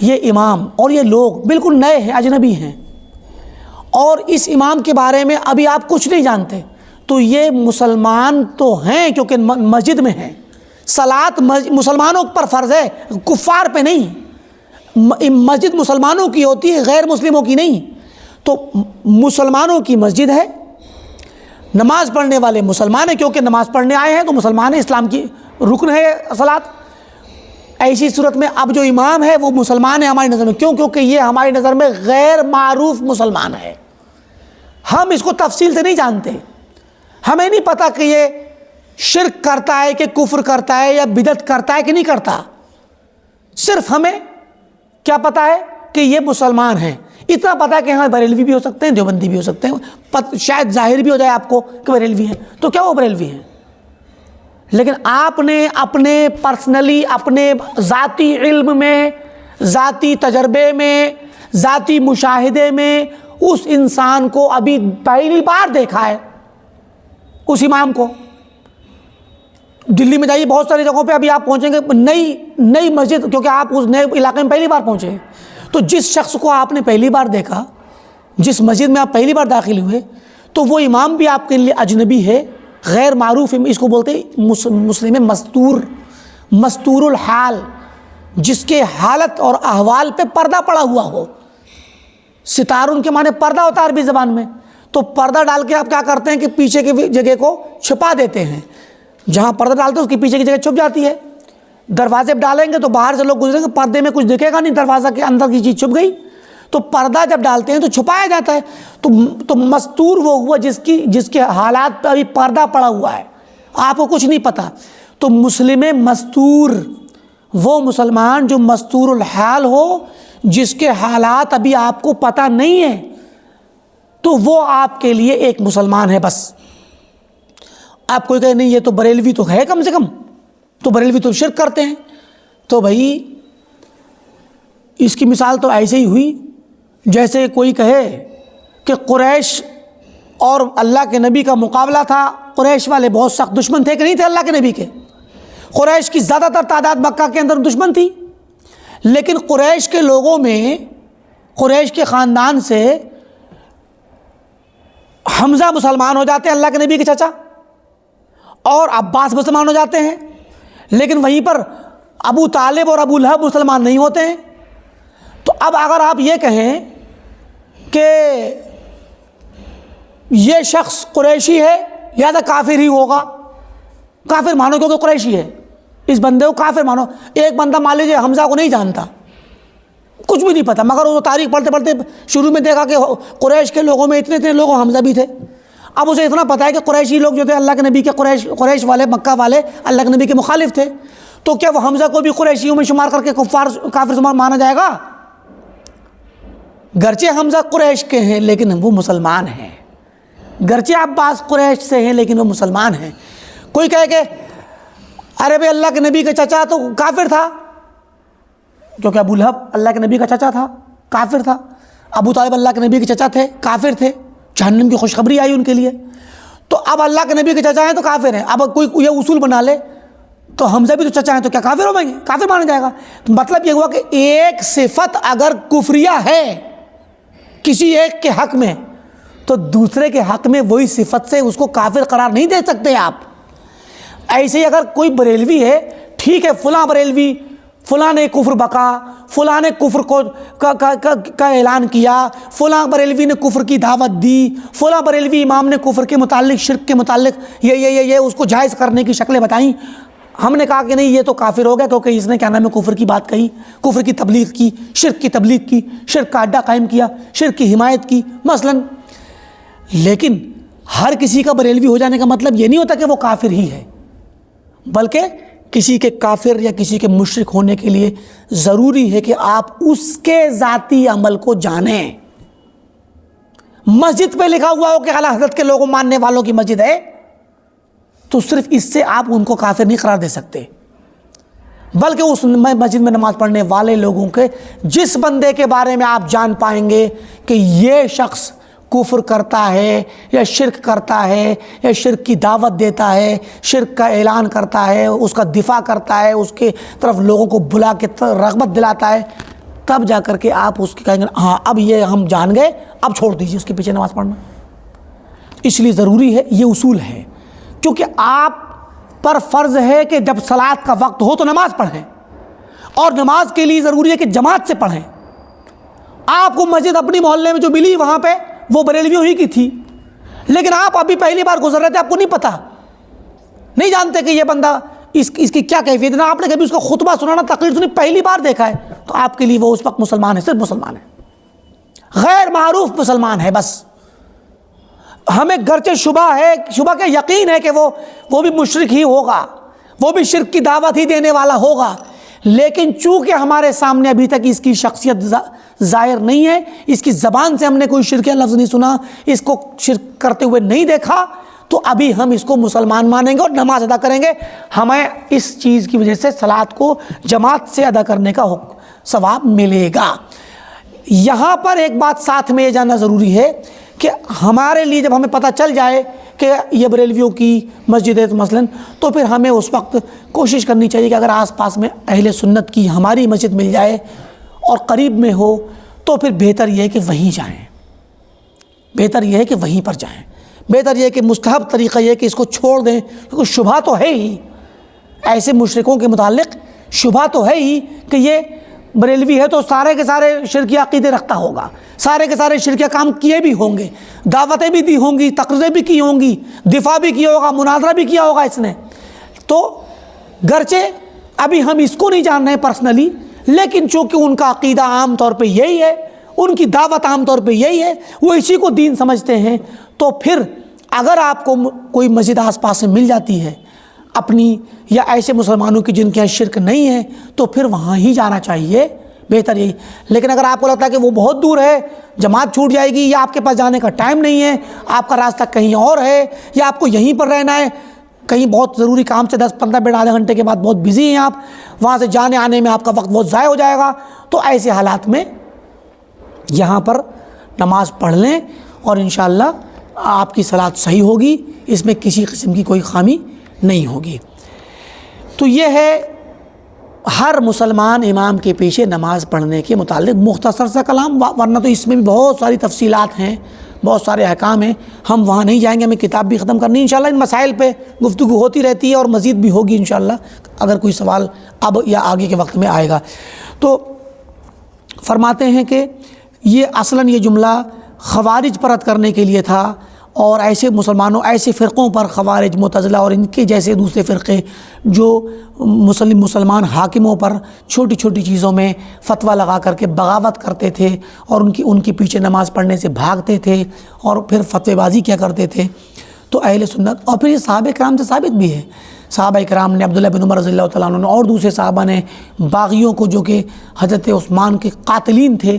یہ امام اور یہ لوگ بالکل نئے ہیں، اجنبی ہیں، اور اس امام کے بارے میں ابھی آپ کچھ نہیں جانتے، تو یہ مسلمان تو ہیں کیونکہ مسجد میں ہیں، صلاۃ مسلمانوں پر فرض ہے، کفار پہ نہیں، مسجد مسلمانوں کی ہوتی ہے، غیر مسلموں کی نہیں۔ تو مسلمانوں کی مسجد ہے، نماز پڑھنے والے مسلمان ہیں، کیونکہ نماز پڑھنے آئے ہیں تو مسلمان ہیں، اسلام کی رکن ہے صلاۃ۔ ایسی صورت میں اب جو امام ہے وہ مسلمان ہے ہماری نظر میں، کیوں؟ کیونکہ یہ ہماری نظر میں غیر معروف مسلمان ہے، ہم اس کو تفصیل سے نہیں جانتے، ہمیں نہیں پتہ کہ یہ شرک کرتا ہے کہ کفر کرتا ہے یا بدعت کرتا ہے کہ نہیں کرتا، صرف ہمیں کیا پتہ ہے کہ یہ مسلمان ہیں، اتنا پتہ ہے کہ ہاں بریلوی بھی ہو سکتے ہیں، دیوبندی بھی ہو سکتے ہیں، شاید ظاہر بھی ہو جائے آپ کو کہ بریلوی ہیں، تو کیا وہ بریلوی ہیں؟ لیکن آپ نے اپنے پرسنلی اپنے ذاتی علم میں، ذاتی تجربے میں، ذاتی مشاہدے میں اس انسان کو ابھی پہلی بار دیکھا ہے، اس امام کو۔ دلی میں جائیے، بہت ساری جگہوں پہ ابھی آپ پہنچیں گے نئی مسجد، کیونکہ آپ اس نئے علاقے میں پہلی بار پہنچے ہیں، تو جس شخص کو آپ نے پہلی بار دیکھا، جس مسجد میں آپ پہلی بار داخل ہوئے، تو وہ امام بھی آپ کے لیے اجنبی ہے، غیر معروف، اس کو بولتے ہیں مسلم میں مستور الحال، جس کے حالت اور احوال پہ پردہ پڑا ہوا ہو۔ ستارون کے معنی پردہ ہوتا ہے عربی زبان میں، تو پردہ ڈال کے آپ کیا کرتے ہیں کہ پیچھے کی جگہ کو چھپا دیتے ہیں، جہاں پردہ ڈالتے ہیں اس کی پیچھے کی جگہ چھپ جاتی ہے۔ دروازے پہ ڈالیں گے تو باہر سے لوگ گزریں گے، پردے میں کچھ دکھے گا نہیں، دروازہ کے اندر کی چیز چھپ گئی، تو پردہ جب ڈالتے ہیں تو چھپایا جاتا ہے، تو مستور وہ ہوا جس کے حالات پہ ابھی پردہ پڑا ہوا ہے، آپ کو کچھ نہیں پتہ۔ تو مسلم مستور وہ مسلمان جو مستور الحال ہو، جس کے حالات ابھی آپ کو پتہ نہیں ہے، تو وہ آپ کے لیے ایک مسلمان ہے بس۔ آپ کوئی کہے نہیں یہ تو بریلوی تو ہے، کم سے کم تو بریلوی تو شرک کرتے ہیں، تو بھائی اس کی مثال تو ایسے ہی ہوئی جیسے کوئی کہے کہ قریش اور اللہ کے نبی کا مقابلہ تھا، قریش والے بہت سخت دشمن تھے کہ نہیں تھے اللہ کے نبی کے؟ قریش کی زیادہ تر تعداد مکہ کے اندر دشمن تھی، لیکن قریش کے لوگوں میں، قریش کے خاندان سے حمزہ مسلمان ہو جاتے ہیں، اللہ کے نبی کے چچا، اور عباس مسلمان ہو جاتے ہیں، لیکن وہیں پر ابو طالب اور ابو لہب مسلمان نہیں ہوتے ہیں۔ تو اب اگر آپ یہ کہیں کہ یہ شخص قریشی ہے لہذا کافر ہی ہوگا، کافر مانو کیونکہ قریشی ہے، اس بندے کو کافر مانو۔ ایک بندہ مان لیجیے حمزہ کو نہیں جانتا، کچھ بھی نہیں پتہ، مگر وہ تاریخ پڑھتے پڑھتے شروع میں دیکھا کہ قریش کے لوگوں میں اتنے لوگ حمزہ بھی تھے، اب اسے اتنا پتہ ہے کہ قریشی لوگ جو تھے اللہ کے نبی کے، قریش والے، مکہ والے اللہ کے نبی کے مخالف تھے، تو کیا وہ حمزہ کو بھی قریشیوں میں شمار کر کے کافر مانا جائے گا؟ گرچہ حمزہ قریش کے ہیں لیکن وہ مسلمان ہیں، گرچہ عباس قریش سے ہیں لیکن وہ مسلمان ہیں۔ کوئی کہے کہ ارے بھائی اللہ کے نبی کا چچا تو کافر تھا، کیونکہ ابو لہب اللہ کے نبی کا چچا تھا، کافر تھا، ابو طالب اللہ کے نبی کے چچا تھے، کافر تھے، جہنم کی خوشخبری آئی ان کے لیے، تو اب اللہ کے نبی کے چچا ہیں تو کافر ہیں۔ اب کوئی یہ اصول بنا لے تو حمزہ بھی تو چچا ہیں تو کیا کافر ہو جائیں گے؟ کافر مانا جائے گا۔ تو مطلب یہ ہوا کہ ایک صفت اگر کفریہ ہے کسی ایک کے حق میں، تو دوسرے کے حق میں وہی صفت سے اس کو کافر قرار نہیں دے سکتے آپ۔ ایسے ہی اگر کوئی بریلوی ہے، ٹھیک ہے فلاں بریلوی، فلاں نے کفر بکا، فلاں نے کفر کا اعلان کیا، فلاں بریلوی نے کفر کی دعوت دی، فلاں بریلوی امام نے کفر کے متعلق، شرک کے متعلق یہ اس کو جائز کرنے کی شکلیں بتائیں، ہم نے کہا کہ نہیں یہ تو کافر ہو گیا کیونکہ اس نے کیا نام ہے کفر کی بات کہی، کفر کی تبلیغ کی، شرک کی تبلیغ کی، شرک کا اڈا قائم کیا، شرک کی حمایت کی مثلاً۔ لیکن ہر کسی کا بریلوی ہو جانے کا مطلب یہ نہیں ہوتا کہ وہ کافر ہی ہے، بلکہ کسی کے کافر یا کسی کے مشرک ہونے کے لیے ضروری ہے کہ آپ اس کے ذاتی عمل کو جانیں۔ مسجد پہ لکھا ہوا ہو کہ اعلیٰ حضرت کے لوگوں ماننے والوں کی مسجد ہے، تو صرف اس سے آپ ان کو کافر نہیں قرار دے سکتے، بلکہ اس مسجد میں نماز پڑھنے والے لوگوں کے جس بندے کے بارے میں آپ جان پائیں گے کہ یہ شخص کفر کرتا ہے یا شرک کرتا ہے یا شرک کی دعوت دیتا ہے، شرک کا اعلان کرتا ہے، اس کا دفاع کرتا ہے، اس کے طرف لوگوں کو بلا کے رغبت دلاتا ہے، تب جا کر کے آپ اس کے کہیں گے ہاں اب یہ ہم جان گئے، اب چھوڑ دیجیے اس کے پیچھے نماز پڑھنا۔ اس لیے ضروری ہے، یہ اصول ہے، کیونکہ آپ پر فرض ہے کہ جب صلاۃ کا وقت ہو تو نماز پڑھیں، اور نماز کے لیے ضروری ہے کہ جماعت سے پڑھیں، آپ کو مسجد اپنی محلے میں جو ملی وہاں پہ وہ بریلویوں ہی کی تھی، لیکن آپ ابھی پہلی بار گزر رہے تھے، آپ کو نہیں پتہ، نہیں جانتے کہ یہ بندہ اس کی کیا کیفیت ہے، نہ آپ نے کبھی اس کا خطبہ سنا، نہ تقریر سنی، پہلی بار دیکھا ہے، تو آپ کے لیے وہ اس وقت مسلمان ہے، صرف مسلمان ہے، غیر معروف مسلمان ہے بس۔ ہمیں گرچہ شبہ ہے، شبہ کا یقین ہے کہ وہ بھی مشرک ہی ہوگا، وہ بھی شرک کی دعوت ہی دینے والا ہوگا، لیکن چونکہ ہمارے سامنے ابھی تک اس کی شخصیت ظاہر نہیں ہے، اس کی زبان سے ہم نے کوئی شرک لفظ نہیں سنا، اس کو شرک کرتے ہوئے نہیں دیکھا، تو ابھی ہم اس کو مسلمان مانیں گے اور نماز ادا کریں گے، ہمیں اس چیز کی وجہ سے صلاۃ کو جماعت سے ادا کرنے کا ثواب ملے گا۔ یہاں پر ایک بات ساتھ میں یہ جاننا ضروری ہے کہ ہمارے لیے جب ہمیں پتہ چل جائے کہ یہ بریلویوں کی مسجد ہے مثلاً، تو پھر ہمیں اس وقت کوشش کرنی چاہیے کہ اگر آس پاس میں اہل سنت کی ہماری مسجد مل جائے اور قریب میں ہو تو پھر بہتر یہ ہے کہ وہیں جائیں، بہتر یہ ہے کہ وہیں پر جائیں، بہتر یہ ہے کہ مستحب طریقہ یہ ہے کہ اس کو چھوڑ دیں، کیونکہ شبہ تو ہے ہی، ایسے مشرکوں کے متعلق شبہ تو ہے ہی کہ یہ بریلوی ہے تو سارے کے سارے شرکی عقیدے رکھتا ہوگا، سارے کے سارے شرکی کام کیے بھی ہوں گے، دعوتیں بھی دی ہوں گی، تقریریں بھی کی ہوں گی، دفاع بھی کیا ہوگا، مناظرہ بھی کیا ہوگا اس نے۔ تو گرچہ ابھی ہم اس کو نہیں جان رہے پرسنلی، لیکن چونکہ ان کا عقیدہ عام طور پہ یہی ہے، ان کی دعوت عام طور پہ یہی ہے، وہ اسی کو دین سمجھتے ہیں، تو پھر اگر آپ کو کوئی مسجد آس پاس سے مل جاتی ہے اپنی یا ایسے مسلمانوں کی جن کے یہاں شرک نہیں ہے، تو پھر وہاں ہی جانا چاہیے، بہتر یہی۔ لیکن اگر آپ کو لگتا ہے کہ وہ بہت دور ہے، جماعت چھوٹ جائے گی، یا آپ کے پاس جانے کا ٹائم نہیں ہے، آپ کا راستہ کہیں اور ہے، یا آپ کو یہیں پر رہنا ہے، کہیں بہت ضروری کام سے 10-15 منٹ آدھے گھنٹے کے بعد بہت بزی ہیں آپ، وہاں سے جانے آنے میں آپ کا وقت بہت ضائع ہو جائے گا، تو ایسے حالات میں یہاں پر نماز پڑھ لیں اور انشاءاللہ آپ کی صلاۃ صحیح ہوگی، اس میں کسی قسم کی کوئی خامی نہیں ہوگی۔ تو یہ ہے ہر مسلمان امام کے پیچھے نماز پڑھنے کے متعلق مختصر سا کلام، ورنہ تو اس میں بھی بہت ساری تفصیلات ہیں، بہت سارے احکام ہیں، ہم وہاں نہیں جائیں گے، ہمیں کتاب بھی ختم کرنی ہے، انشاءاللہ ان مسائل پہ گفتگو ہوتی رہتی ہے اور مزید بھی ہوگی انشاءاللہ، اگر کوئی سوال اب یا آگے کے وقت میں آئے گا۔ تو فرماتے ہیں کہ یہ اصلاً یہ جملہ خوارج پر رد کرنے کے لیے تھا، اور ایسے مسلمانوں، ایسے فرقوں پر، خوارج، معتزلہ اور ان کے جیسے دوسرے فرقے جو مسلمان حاکموں پر چھوٹی چھوٹی چیزوں میں فتویٰ لگا کر کے بغاوت کرتے تھے اور ان کے پیچھے نماز پڑھنے سے بھاگتے تھے اور پھر فتوی بازی کیا کرتے تھے، تو اہل سنت، اور پھر یہ صحابہ کرام سے ثابت بھی ہے، صحابہ کرام نے، عبداللہ بن عمر رضی اللہ تعالیٰ عنہ نے اور دوسرے صحابہ نے باغیوں کو، جو کہ حضرت عثمان کے قاتلین تھے،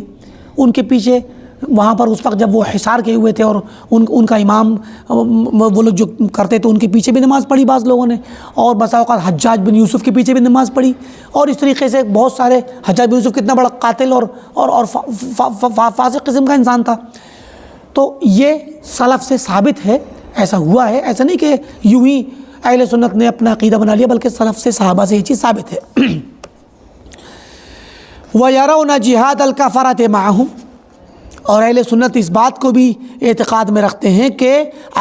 ان کے پیچھے وہاں پر اس وقت جب وہ حصار کیے ہوئے تھے اور ان کا امام وہ لوگ جو کرتے تھے ان کے پیچھے بھی نماز پڑھی بعض لوگوں نے، اور بسا اوقات حجاج بن یوسف کے پیچھے بھی نماز پڑھی، اور اس طریقے سے بہت سارے، حجاج بن یوسف کتنا بڑا قاتل اور فاسق قسم کا انسان تھا، تو یہ سلف سے ثابت ہے، ایسا ہوا ہے، ایسا نہیں کہ یوں ہی اہل سنت نے اپنا عقیدہ بنا لیا، بلکہ سلف سے، صحابہ سے یہ چیز ثابت ہے۔ وَيَرَوْنَ جِهَادَ الْكَفَرَةِ مَعَهُمْ، اور اہل سنت اس بات کو بھی اعتقاد میں رکھتے ہیں کہ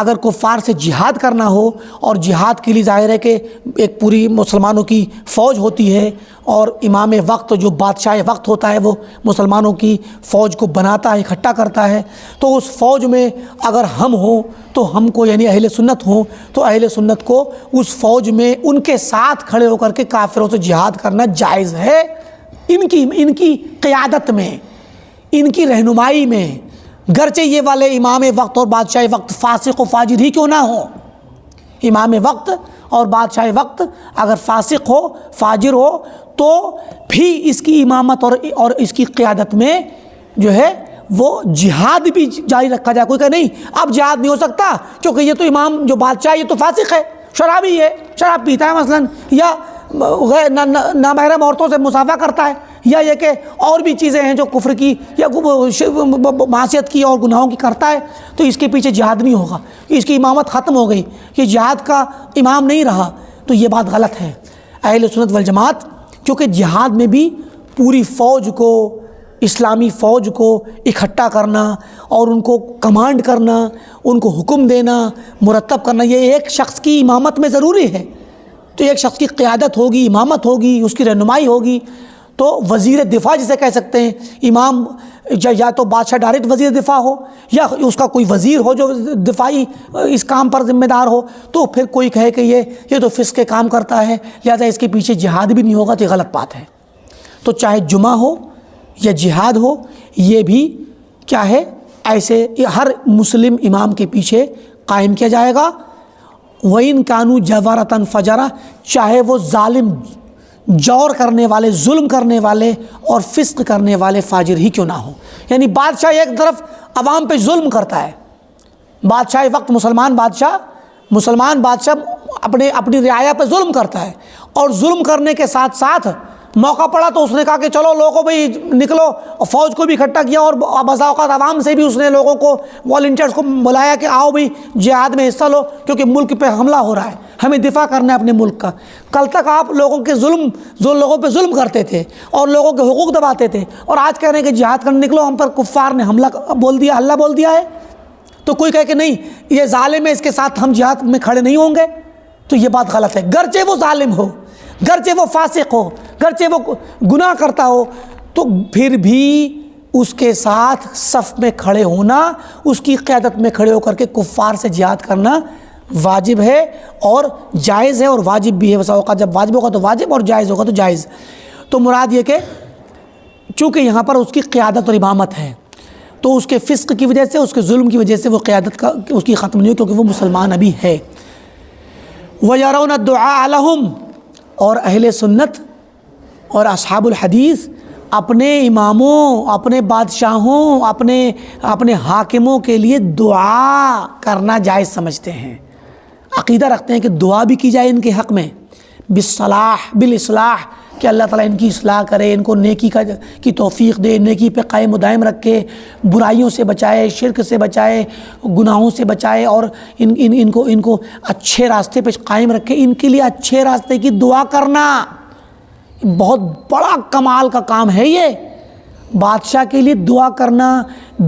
اگر کفار سے جہاد کرنا ہو، اور جہاد کے لیے ظاہر ہے کہ ایک پوری مسلمانوں کی فوج ہوتی ہے، اور امام وقت جو بادشاہ وقت ہوتا ہے وہ مسلمانوں کی فوج کو بناتا ہے، اکٹھا کرتا ہے، تو اس فوج میں اگر ہم ہوں تو ہم کو، یعنی اہل سنت ہوں تو اہل سنت کو اس فوج میں ان کے ساتھ کھڑے ہو کر کے کافروں سے جہاد کرنا جائز ہے، ان کی قیادت میں، ان کی رہنمائی میں، گرچہ یہ والے امام وقت اور بادشاہ وقت فاسق و فاجر ہی کیوں نہ ہو، امام وقت اور بادشاہ وقت اگر فاسق ہو، فاجر ہو، تو بھی اس کی امامت اور اس کی قیادت میں جو ہے وہ جہاد بھی جاری رکھا جائے۔ کوئی کہ نہیں اب جہاد نہیں ہو سکتا کیونکہ یہ تو امام جو بادشاہ یہ تو فاسق ہے، شرابی ہے، شراب پیتا ہے مثلاً، یا نامحرم عورتوں سے مصافحہ کرتا ہے، یا یہ کہ اور بھی چیزیں ہیں جو کفر کی یا معصیت کی اور گناہوں کی کرتا ہے، تو اس کے پیچھے جہاد نہیں ہوگا، اس کی امامت ختم ہو گئی، یہ جہاد کا امام نہیں رہا، تو یہ بات غلط ہے۔ اہل سنت والجماعت کیونکہ جہاد میں بھی پوری فوج کو، اسلامی فوج کو اکٹھا کرنا اور ان کو کمانڈ کرنا، ان کو حکم دینا، مرتب کرنا، یہ ایک شخص کی امامت میں ضروری ہے، تو ایک شخص کی قیادت ہوگی، امامت ہوگی، اس کی رہنمائی ہوگی، تو وزیر دفاع جسے کہہ سکتے ہیں، امام یا تو بادشاہ ڈائریکٹ وزیر دفاع ہو یا اس کا کوئی وزیر ہو جو دفاعی اس کام پر ذمہ دار ہو، تو پھر کوئی کہے کہ یہ تو فسق کے کام کرتا ہے لہذا اس کے پیچھے جہاد بھی نہیں ہوگا، تو یہ غلط بات ہے۔ تو چاہے جمعہ ہو یا جہاد ہو، یہ بھی کیا ہے، ایسے ہر مسلم امام کے پیچھے قائم کیا جائے گا۔ وَإِن كَانُوا جَبَرَةً فَجَرًا، چاہے وہ ظالم، جور کرنے والے، ظلم کرنے والے اور فسق کرنے والے فاجر ہی کیوں نہ ہوں۔ یعنی بادشاہ ایک طرف عوام پہ ظلم کرتا ہے، بادشاہ وقت مسلمان بادشاہ اپنی رعایا پہ ظلم کرتا ہے، اور ظلم کرنے کے ساتھ ساتھ موقع پڑا تو اس نے کہا کہ چلو لوگوں بھائی نکلو، فوج کو بھی اکٹھا کیا، اور بعض اوقات عوام سے بھی اس نے لوگوں کو، والنٹیئرز کو بلایا کہ آؤ بھائی جہاد میں حصہ لو، کیونکہ ملک پہ حملہ ہو رہا ہے، ہمیں دفاع کرنا ہے اپنے ملک کا۔ کل تک آپ لوگوں پہ ظلم کرتے تھے اور لوگوں کے حقوق دباتے تھے، اور آج کہہ رہے ہیں کہ جہاد کرنے نکلو، ہم پر کفار نے حملہ بول دیا ہے۔ تو کوئی کہے کہ نہیں یہ ظالم ہے، اس کے ساتھ ہم جہاد میں کھڑے نہیں ہوں گے، تو یہ بات غلط ہے۔ گرچہ وہ ظالم ہو، گرچہ وہ فاسق ہو، گرچہ وہ گناہ کرتا ہو، تو پھر بھی اس کے ساتھ صف میں کھڑے ہونا، اس کی قیادت میں کھڑے ہو کر کے کفار سے جہاد کرنا واجب ہے اور جائز ہے، اور واجب بھی ہے۔ بسا اوقات جب واجب ہوگا تو واجب اور جائز ہوگا تو جائز۔ تو مراد یہ کہ چونکہ یہاں پر اس کی قیادت اور امامت ہے، تو اس کے فسق کی وجہ سے، اس کے ظلم کی وجہ سے وہ قیادت کا اس کی ختم نہیں ہو، کیونکہ وہ مسلمان ابھی ہے۔ وَيَرَوْنَ الدُّعَاءَ لَهُمْ، اور اہل سنت اور اصحاب الحدیث اپنے اماموں، اپنے بادشاہوں، اپنے حاکموں کے لیے دعا کرنا جائز سمجھتے ہیں، عقیدہ رکھتے ہیں کہ دعا بھی کی جائے ان کے حق میں، بالاصلاح، کہ اللہ تعالیٰ ان کی اصلاح کرے، ان کو نیکی کی توفیق دے، نیکی پہ قائم و دائم رکھے، برائیوں سے بچائے، شرک سے بچائے، گناہوں سے بچائے، اور ان کو اچھے راستے پہ قائم رکھے۔ ان کے لیے اچھے راستے کی دعا کرنا بہت بڑا کمال کا کام ہے۔ یہ بادشاہ کے لیے دعا کرنا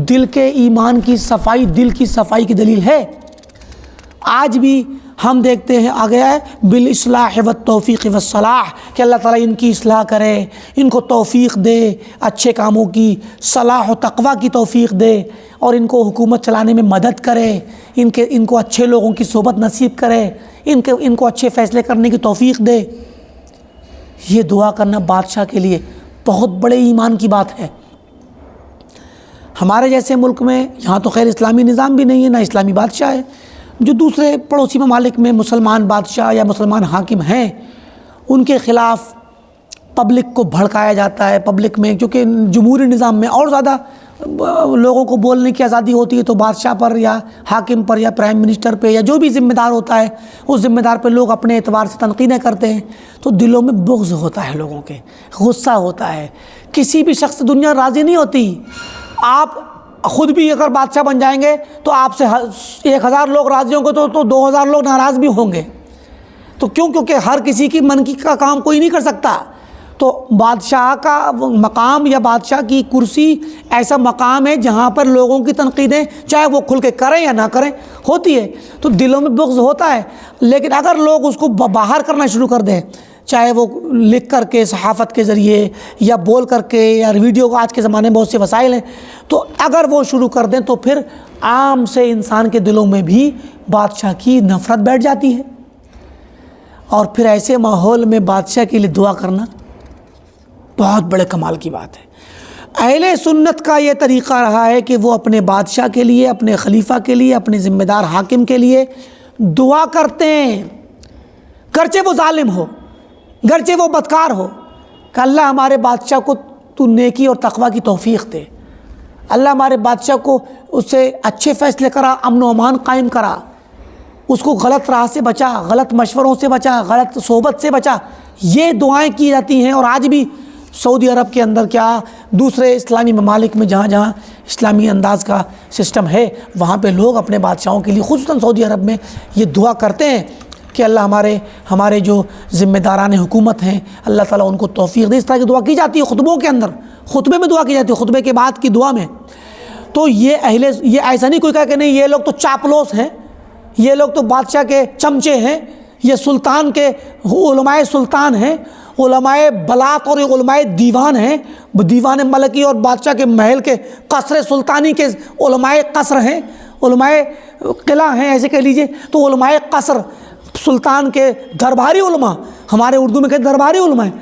دل کے ایمان کی صفائی، دل کی صفائی کی دلیل ہے۔ آج بھی ہم دیکھتے ہیں آ گیا ہے بالاصلاح والتوفیق والصلاح، کہ اللہ تعالیٰ ان کی اصلاح کرے، ان کو توفیق دے، اچھے کاموں کی صلاح و تقوی کی توفیق دے، اور ان کو حکومت چلانے میں مدد کرے، ان کو اچھے لوگوں کی صحبت نصیب کرے، ان کو اچھے فیصلے کرنے کی توفیق دے۔ یہ دعا کرنا بادشاہ کے لیے بہت بڑے ایمان کی بات ہے۔ ہمارے جیسے ملک میں یہاں تو خیر اسلامی نظام بھی نہیں ہے، نہ اسلامی بادشاہ ہے، جو دوسرے پڑوسی ممالک میں مسلمان بادشاہ یا مسلمان حاکم ہیں ان کے خلاف پبلک کو بھڑکایا جاتا ہے، پبلک میں، کیونکہ جمہوری نظام میں اور زیادہ لوگوں کو بولنے کی آزادی ہوتی ہے، تو بادشاہ پر یا حاکم پر یا پرائم منسٹر پہ یا جو بھی ذمہ دار ہوتا ہے اس ذمہ دار پہ لوگ اپنے اعتبار سے تنقیدیں کرتے ہیں، تو دلوں میں بغض ہوتا ہے، لوگوں کے غصہ ہوتا ہے۔ کسی بھی شخص دنیا راضی نہیں ہوتی۔ آپ خود بھی اگر بادشاہ بن جائیں گے تو آپ سے 1000 لوگ راضی ہوں گے تو 2000 لوگ ناراض بھی ہوں گے۔ تو کیونکہ ہر کسی کی من کی کا کام کوئی نہیں کر سکتا۔ تو بادشاہ کا مقام یا بادشاہ کی کرسی ایسا مقام ہے جہاں پر لوگوں کی تنقیدیں چاہے وہ کھل کے کریں یا نہ کریں ہوتی ہے، تو دلوں میں بغض ہوتا ہے۔ لیکن اگر لوگ اس کو باہر کرنا شروع کر دیں، چاہے وہ لکھ کر کے، صحافت کے ذریعے یا بول کر کے یا ویڈیو، آج کے زمانے میں بہت سے وسائل ہیں، تو اگر وہ شروع کر دیں تو پھر عام سے انسان کے دلوں میں بھی بادشاہ کی نفرت بیٹھ جاتی ہے، اور پھر ایسے ماحول میں بادشاہ کے لیے دعا کرنا بہت بڑے کمال کی بات ہے۔ اہل سنت کا یہ طریقہ رہا ہے کہ وہ اپنے بادشاہ کے لیے، اپنے خلیفہ کے لیے، اپنے ذمہ دار حاکم کے لیے دعا کرتے ہیں، گرچہ وہ ظالم ہو، گرچہ وہ بدکار ہو، کہ اللہ ہمارے بادشاہ کو تو نیکی اور تقوی کی توفیق دے، اللہ ہمارے بادشاہ کو اس سے اچھے فیصلے کرا، امن و امان قائم کرا، اس کو غلط راہ سے بچا، غلط مشوروں سے بچا، غلط صحبت سے بچا۔ یہ دعائیں کی جاتی ہیں، اور آج بھی سعودی عرب کے اندر کیا دوسرے اسلامی ممالک میں جہاں جہاں اسلامی انداز کا سسٹم ہے وہاں پہ لوگ اپنے بادشاہوں کے لیے، خصوصاً سعودی عرب میں، یہ دعا کرتے ہیں کہ اللہ ہمارے جو ذمہ داران حکومت ہیں، اللہ تعالیٰ ان کو توفیق دے۔ اس طرح کی دعا کی جاتی ہے خطبوں کے اندر، خطبے میں دعا کی جاتی ہے، خطبے کے بعد کی دعا میں۔ تو یہ ایسا نہیں کوئی کہا کہ نہیں یہ لوگ تو چاپلوس ہیں، یہ لوگ تو بادشاہ کے چمچے ہیں، یہ سلطان کے علماء سلطان ہیں، علماء بلات اور علماء دیوان ہیں، دیوان ملکی اور بادشاہ کے محل کے قصر سلطانی کے علماء قصر ہیں، علماء قلعہ ہیں ایسے کہہ لیجئے. تو علماء قصر سلطان کے درباری علماء، ہمارے اردو میں کہتے درباری علماء ہیں.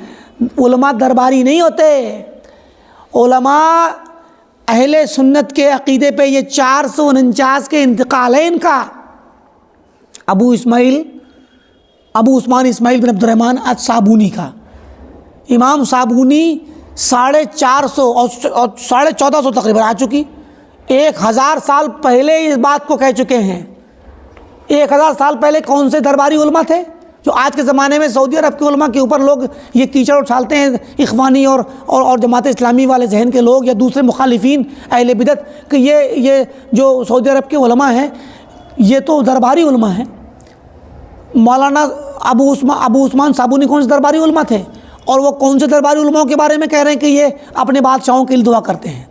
علماء درباری نہیں ہوتے. علماء اہل سنت کے عقیدے پہ یہ 449 کے انتقال ہے ان کا. ابو عثمان اسماعیل بن عبد الرحمن الصابونی کا. امام صابونی 450 اور 1450 تقریباً آ چکی. 1000 سال پہلے اس بات کو کہہ چکے ہیں. 1000 سال پہلے کون سے درباری علماء تھے جو آج کے زمانے میں سعودی عرب کے علماء کے اوپر لوگ یہ کیچڑ اچھالتے ہیں، اخوانی اور جماعت اسلامی والے ذہن کے لوگ یا دوسرے مخالفین اہل بدعت، کہ یہ جو سعودی عرب کے علماء ہیں یہ تو درباری علماء ہیں. مولانا ابو عثمان صابونی کون سے درباری علماء تھے، اور وہ کون سے درباری علماء کے بارے میں کہہ رہے ہیں کہ یہ اپنے بادشاہوں کے لیے دعا کرتے ہیں.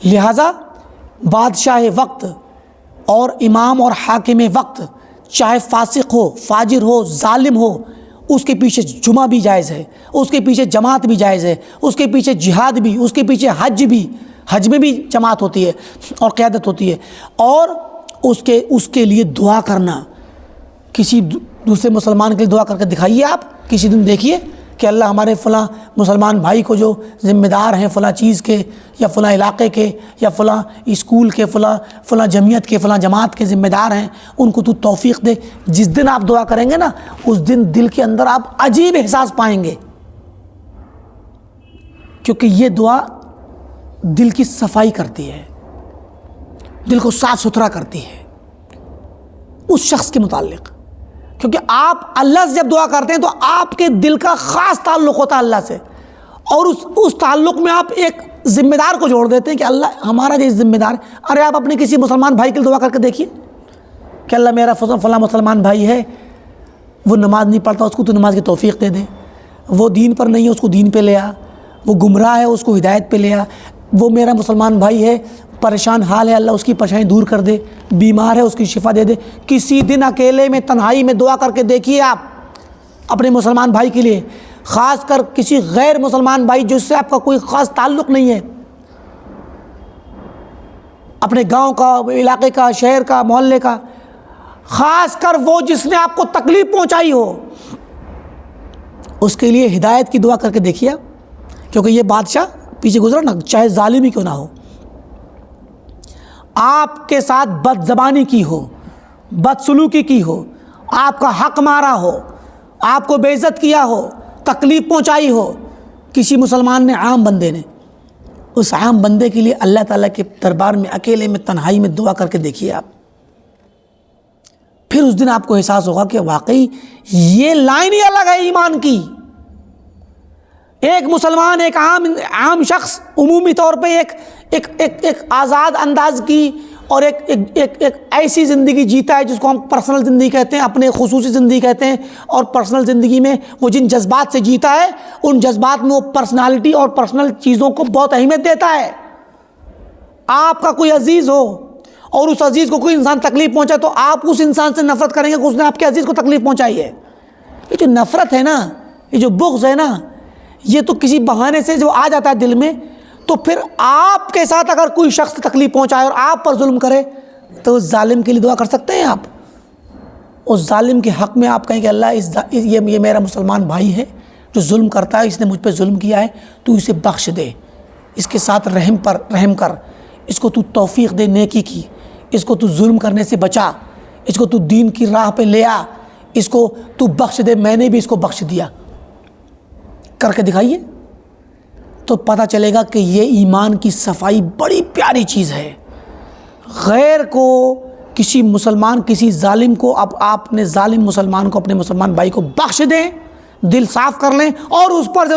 لہٰذا بادشاہ وقت اور امام اور حاکم وقت چاہے فاسق ہو، فاجر ہو، ظالم ہو، اس کے پیچھے جمعہ بھی جائز ہے، اس کے پیچھے جماعت بھی جائز ہے، اس کے پیچھے جہاد بھی، اس کے پیچھے حج میں بھی جماعت ہوتی ہے اور قیادت ہوتی ہے. اور اس کے لیے دعا کرنا، کسی دوسرے مسلمان کے لیے دعا کر کے دکھائیے. آپ کسی دن دیکھیے کہ اللہ ہمارے فلاں مسلمان بھائی کو جو ذمہ دار ہیں فلاں چیز کے یا فلاں علاقے کے یا فلاں اسکول کے فلاں جمعیت کے فلاں جماعت کے ذمہ دار ہیں، ان کو تو توفیق دے. جس دن آپ دعا کریں گے نا اس دن دل کے اندر آپ عجیب احساس پائیں گے، کیونکہ یہ دعا دل کی صفائی کرتی ہے، دل کو صاف ستھرا کرتی ہے اس شخص کے متعلق. کیونکہ آپ اللہ سے جب دعا کرتے ہیں تو آپ کے دل کا خاص تعلق ہوتا ہے اللہ سے، اور اس تعلق میں آپ ایک ذمہ دار کو جوڑ دیتے ہیں کہ اللہ ہمارا جو ذمہ دار ہے. ارے آپ اپنے کسی مسلمان بھائی کے لیے دعا کر کے دیکھیے کہ اللہ میرا فلاں مسلمان بھائی ہے، وہ نماز نہیں پڑھتا، اس کو تو نماز کی توفیق دے دے. وہ دین پر نہیں ہے، اس کو دین پہ لے آ. وہ گمراہ ہے، اس کو ہدایت پہ لے آ. وہ میرا مسلمان بھائی ہے، پریشان حال ہے، اللہ اس کی پریشانی دور کر دے. بیمار ہے، اس کی شفا دے دے. کسی دن اکیلے میں تنہائی میں دعا کر کے دیکھیے آپ اپنے مسلمان بھائی کے لیے، خاص کر کسی غیر مسلمان بھائی جس سے آپ کا کوئی خاص تعلق نہیں ہے، اپنے گاؤں کا، علاقے کا، شہر کا، محلے کا، خاص کر وہ جس نے آپ کو تکلیف پہنچائی ہو، اس کے لیے ہدایت کی دعا کر کے دیکھیے آپ. کیونکہ یہ بادشاہ پیچھے گزرا نا، چاہے ظالم ہی کیوں نہ ہو، آپ کے ساتھ بد زبانی کی ہو، بدسلوکی کی ہو، آپ کا حق مارا ہو، آپ کو بے عزت کیا ہو، تکلیف پہنچائی ہو، کسی مسلمان نے، عام بندے نے، اس عام بندے کے لیے اللہ تعالیٰ کے دربار میں اکیلے میں تنہائی میں دعا کر کے دیکھیے آپ. پھر اس دن آپ کو احساس ہوگا کہ واقعی یہ لائن ہی الگ ہے ایمان کی. ایک مسلمان، ایک عام شخص عمومی طور پہ ایک آزاد انداز کی اور ایک ایسی زندگی جیتا ہے جس کو ہم پرسنل زندگی کہتے ہیں، اپنے خصوصی زندگی کہتے ہیں. اور پرسنل زندگی میں وہ جن جذبات سے جیتا ہے، ان جذبات میں وہ پرسنالٹی اور پرسنل چیزوں کو بہت اہمیت دیتا ہے. آپ کا کوئی عزیز ہو اور اس عزیز کو کوئی انسان تکلیف پہنچائے تو آپ اس انسان سے نفرت کریں گے کہ اس نے آپ کے عزیز کو تکلیف پہنچائی ہے. یہ جو نفرت ہے نا، یہ جو بغض ہے نا، یہ تو کسی بہانے سے جو آ جاتا ہے دل میں، تو پھر آپ کے ساتھ اگر کوئی شخص تکلیف پہنچائے اور آپ پر ظلم کرے تو اس ظالم کے لیے دعا کر سکتے ہیں آپ. اس ظالم کے حق میں آپ کہیں کہ اللہ یہ میرا مسلمان بھائی ہے جو ظلم کرتا ہے، اس نے مجھ پہ ظلم کیا ہے، تو اسے بخش دے، اس کے ساتھ رحم کر، اس کو تو توفیق دے نیکی کی، اس کو تو ظلم کرنے سے بچا، اس کو تو دین کی راہ پہ لے آ، اس کو تو بخش دے، میں نے بھی اس کو بخش دیا. کر کے دکھائیے تو پتہ چلے گا کہ یہ ایمان کی صفائی بڑی پیاری چیز ہے. غیر کو، کسی مسلمان، کسی ظالم کو آپ نے ظالم مسلمان کو، اپنے مسلمان بھائی کو بخش دیں، دل صاف کر لیں، اور اوپر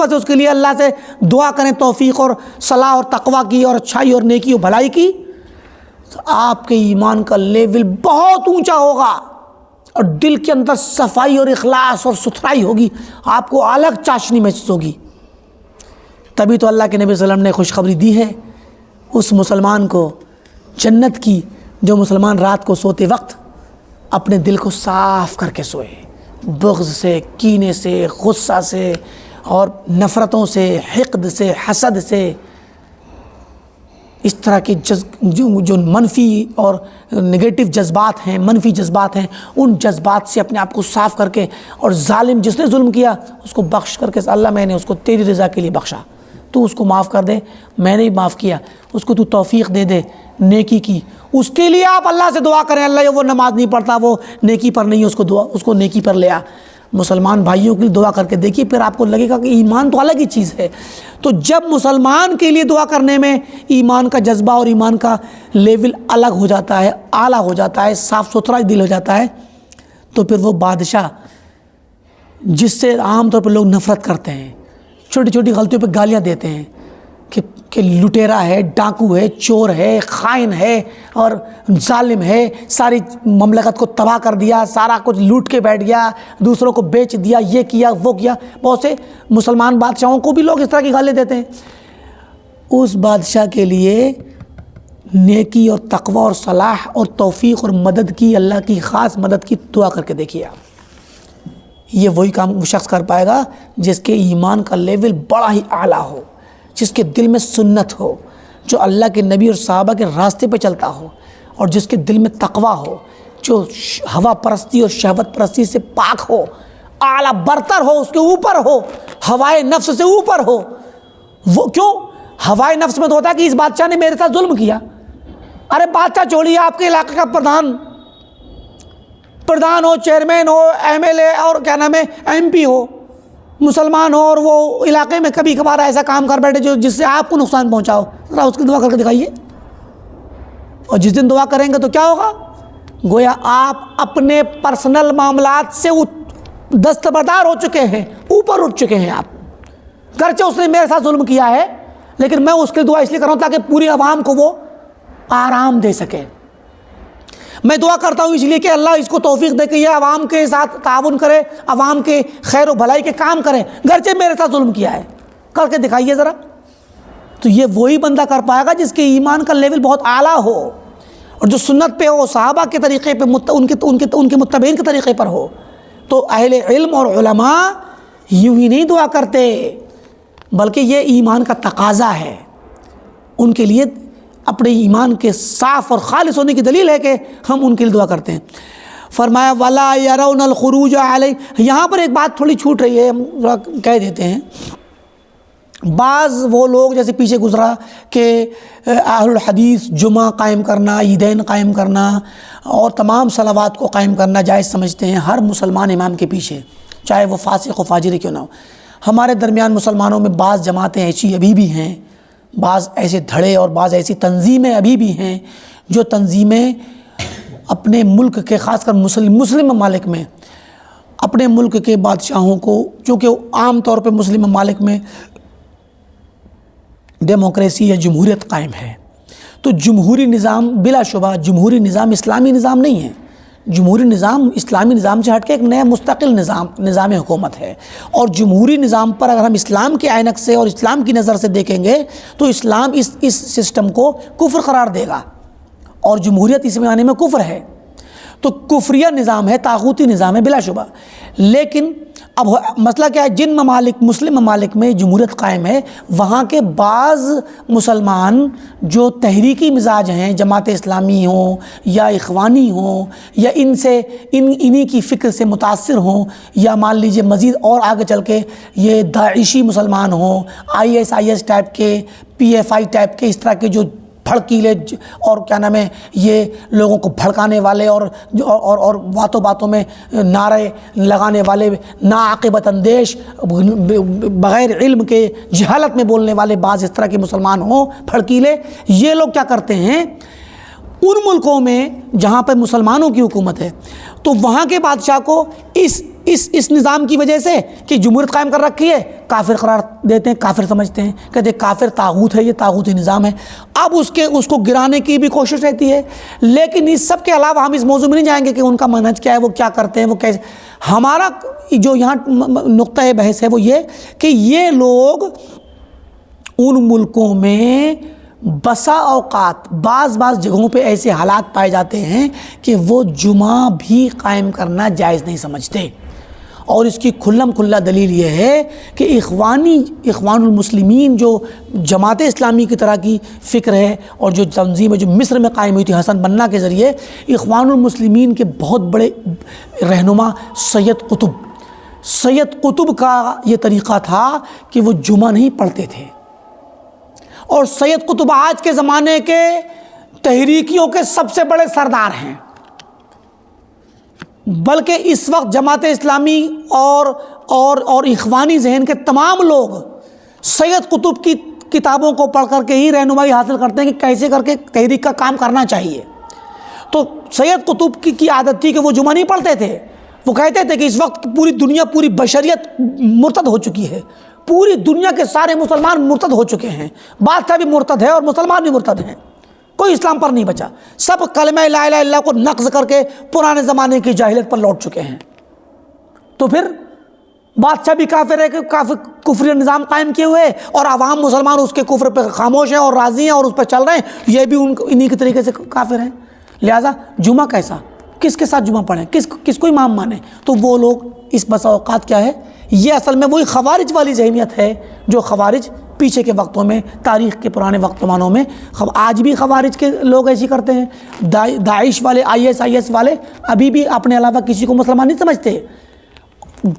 سے اس کے لیے اللہ سے دعا کریں توفیق اور صلاح اور تقویٰ کی اور اچھائی اور نیکی اور بھلائی کی، تو آپ کے ایمان کا لیول بہت اونچا ہوگا اور دل کے اندر صفائی اور اخلاص اور ستھرائی ہوگی، آپ کو الگ چاشنی محسوس ہوگی. تبھی تو اللہ کے نبی صلی اللہ علیہ وسلم نے خوشخبری دی ہے اس مسلمان کو جنت کی جو مسلمان رات کو سوتے وقت اپنے دل کو صاف کر کے سوئے، بغض سے، کینے سے، غصہ سے اور نفرتوں سے، حقد سے، حسد سے، اس طرح کے جو منفی اور نگیٹو جذبات ہیں، منفی جذبات ہیں، ان جذبات سے اپنے آپ کو صاف کر کے، اور ظالم جس نے ظلم کیا اس کو بخش کر کے، اللہ میں نے اس کو تیری رضا کے لیے بخشا، تو اس کو معاف کر دے، میں نے بھی معاف کیا، اس کو تو توفیق دے دے نیکی کی۔ اس کے لیے آپ اللہ سے دعا کریں، اللہ وہ نماز نہیں پڑھتا، وہ نیکی پر نہیں ہے، اس کو نیکی پر لے آ۔ مسلمان بھائیوں کے لیے دعا کر کے دیکھیے، پھر آپ کو لگے گا کہ ایمان تو الگ ہی چیز ہے۔ تو جب مسلمان کے لیے دعا کرنے میں ایمان کا جذبہ اور ایمان کا لیول الگ ہو جاتا ہے، اعلیٰ ہو جاتا ہے، صاف ستھرا دل ہو جاتا ہے، تو پھر وہ بادشاہ جس سے عام طور پر لوگ نفرت کرتے ہیں، چھوٹی چھوٹی غلطیوں پہ گالیاں دیتے ہیں کہ لٹیرا ہے، ڈاکو ہے، چور ہے، خائن ہے اور ظالم ہے، ساری مملکت کو تباہ کر دیا، سارا کچھ لوٹ کے بیٹھ گیا، دوسروں کو بیچ دیا، یہ کیا وہ کیا۔ بہت سے مسلمان بادشاہوں کو بھی لوگ اس طرح کی گالیاں دیتے ہیں۔ اس بادشاہ کے لیے نیکی اور تقوی اور صلاح اور توفیق اور مدد کی، اللہ کی خاص مدد کی دعا کر کے دیکھیے آپ۔ یہ وہی کام وہ شخص کر پائے گا جس کے ایمان کا لیول بڑا ہی اعلیٰ ہو، جس کے دل میں سنت ہو، جو اللہ کے نبی اور صحابہ کے راستے پہ چلتا ہو، اور جس کے دل میں تقوی ہو، جو ہوا پرستی اور شہوت پرستی سے پاک ہو، اعلیٰ برتر ہو، اس کے اوپر ہو، ہوائے نفس سے اوپر ہو۔ وہ کیوں؟ ہوائے نفس میں تو ہوتا ہے کہ اس بادشاہ نے میرے ساتھ ظلم کیا۔ ارے بادشاہ چھوڑیے، آپ کے علاقے کا پردھان ہو، چیئرمین ہو، ایم ایل اے اور کیا نام ہے ایم پی ہو، مسلمان ہو، اور وہ علاقے میں کبھی کبھار ایسا کام کر بیٹھے جس سے آپ کو نقصان پہنچاؤ، ذرا اس کی دعا کر کے دکھائیے۔ اور جس دن دعا کریں گے تو کیا ہوگا؟ گویا آپ اپنے پرسنل معاملات سے دستبردار ہو چکے ہیں، اوپر اٹھ چکے ہیں آپ۔ گرچہ اس نے میرے ساتھ ظلم کیا ہے، لیکن میں اس کے دعا اس لیے کر رہا ہوں تاکہ پوری عوام کو وہ آرام دے سکے۔ میں دعا کرتا ہوں اس لیے کہ اللہ اس کو توفیق دے کہ یہ عوام کے ساتھ تعاون کرے، عوام کے خیر و بھلائی کے کام کرے، گرچہ میرے ساتھ ظلم کیا ہے، کر کے دکھائیے ذرا۔ تو یہ وہی بندہ کر پائے گا جس کے ایمان کا لیول بہت اعلیٰ ہو، اور جو سنت پہ ہو، صحابہ کے طریقے پہ، ان کے متبعین کے طریقے پر ہو۔ تو اہل علم اور علماء یوں ہی نہیں دعا کرتے، بلکہ یہ ایمان کا تقاضا ہے۔ ان کے لیے اپنے ایمان کے صاف اور خالص ہونے کی دلیل ہے کہ ہم ان کے لیے دعا کرتے ہیں۔ فرمایا وَلَا يَرَوْنَ الْخُرُوجَ عَلَيْهِ۔ یہاں پر ایک بات تھوڑی چھوٹ رہی ہے، ہم کہہ دیتے ہیں۔ بعض وہ لوگ جیسے پیچھے گزرا کہ اہل الحدیث جمعہ قائم کرنا، عیدین قائم کرنا اور تمام صلوات کو قائم کرنا جائز سمجھتے ہیں ہر مسلمان امام کے پیچھے، چاہے وہ فاسق و فاجر کیوں نہ ہو۔ ہمارے درمیان مسلمانوں میں بعض جماعتیں ایسی ابھی بھی ہیں، بعض ایسے دھڑے اور بعض ایسی تنظیمیں ابھی بھی ہیں جو تنظیمیں اپنے ملک کے، خاص کر مسلم ممالک میں اپنے ملک کے بادشاہوں کو، چونکہ عام طور پہ مسلم ممالک میں ڈیموکریسی یا جمہوریت قائم ہے، تو جمہوری نظام بلا شبہ جمہوری نظام اسلامی نظام نہیں ہے۔ جمہوری نظام اسلامی نظام سے ہٹ کے ایک نیا مستقل نظام حکومت ہے، اور جمہوری نظام پر اگر ہم اسلام کے عینک سے اور اسلام کی نظر سے دیکھیں گے تو اسلام اس سسٹم کو کفر قرار دے گا، اور جمہوریت اس معنی میں کفر ہے، تو کفریہ نظام ہے، طاغوتی نظام ہے بلا شبہ۔ لیکن اب مسئلہ کیا ہے، جن ممالک مسلم ممالک میں جمہوریت قائم ہے، وہاں کے بعض مسلمان جو تحریکی مزاج ہیں، جماعت اسلامی ہوں یا اخوانی ہوں یا انہی کی فکر سے متاثر ہوں، یا مان لیجئے مزید اور آگے چل کے یہ داعشی مسلمان ہوں، IS ٹائپ کے، PFI ٹائپ کے، اس طرح کے جو بھڑکیلے اور کیا نام ہے یہ لوگوں کو بھڑکانے والے اور باتوں باتوں میں نعرے لگانے والے، ناعاقبت اندیش، بغیر علم کے جہالت میں بولنے والے بعض اس طرح کے مسلمان ہوں بھڑکیلے، یہ لوگ کیا کرتے ہیں ان ملکوں میں جہاں پہ مسلمانوں کی حکومت ہے، تو وہاں کے بادشاہ کو اس نظام کی وجہ سے کہ جمہوریت قائم کر رکھی ہے کافر قرار دیتے ہیں، کافر سمجھتے ہیں، کہتے ہیں کافر طاغوت ہے، یہ طاغوتی نظام ہے۔ اب اس کو گرانے کی بھی کوشش رہتی ہے، لیکن اس سب کے علاوہ ہم اس موضوع میں نہیں جائیں گے کہ ان کا منہج کیا ہے، وہ کیا کرتے ہیں، وہ کیسے۔ ہمارا جو یہاں نقطہ بحث ہے وہ یہ کہ یہ لوگ ان ملکوں میں بسا اوقات بعض جگہوں پہ ایسے حالات پائے جاتے ہیں کہ وہ جمعہ بھی قائم کرنا جائز نہیں سمجھتے، اور اس کی کھلم کھلا دلیل یہ ہے کہ اخوان المسلمین جو جماعت اسلامی کی طرح کی فکر ہے اور جو تنظیم ہے جو مصر میں قائم ہوئی تھی حسن بنا کے ذریعے، اخوان المسلمین کے بہت بڑے رہنما سید قطب کا یہ طریقہ تھا کہ وہ جمعہ نہیں پڑھتے تھے، اور سید قطب آج کے زمانے کے تحریکیوں کے سب سے بڑے سردار ہیں، بلکہ اس وقت جماعت اسلامی اور اخوانی ذہن کے تمام لوگ سید قطب کی کتابوں کو پڑھ کر کے ہی رہنمائی حاصل کرتے ہیں کہ کیسے کر کے تحریک کا کام کرنا چاہیے۔ تو سید قطب کی عادت تھی کہ وہ جمعہ نہیں پڑھتے تھے، وہ کہتے تھے کہ اس وقت پوری دنیا، پوری بشریت مرتد ہو چکی ہے، پوری دنیا کے سارے مسلمان مرتد ہو چکے ہیں، بادشاہ بھی مرتد ہے اور مسلمان بھی مرتد ہیں، کوئی اسلام پر نہیں بچا، سب کلمہ لا الہ الا اللہ کو نقض کر کے پرانے زمانے کی جاہلیت پر لوٹ چکے ہیں۔ تو پھر بادشاہ بھی کافر ہے کہ کفری نظام قائم کیے ہوئے، اور عوام مسلمان اس کے کفر پہ خاموش ہیں اور راضی ہیں اور اس پہ چل رہے ہیں، یہ بھی انہی کے طریقے سے کافر ہیں۔ لہٰذا جمعہ کیسا، کس کے ساتھ جمعہ پڑھیں، کس کو امام مانیں؟ تو وہ لوگ اس بسا اوقات کیا ہے، یہ اصل میں وہی خوارج والی ذہنیت ہے جو خوارج پیچھے کے وقتوں میں، تاریخ کے پرانے وقتمانوں میں، آج بھی خوارج کے لوگ ایسی کرتے ہیں۔ داعش والے، IS والے ابھی بھی اپنے علاوہ کسی کو مسلمان نہیں سمجھتے،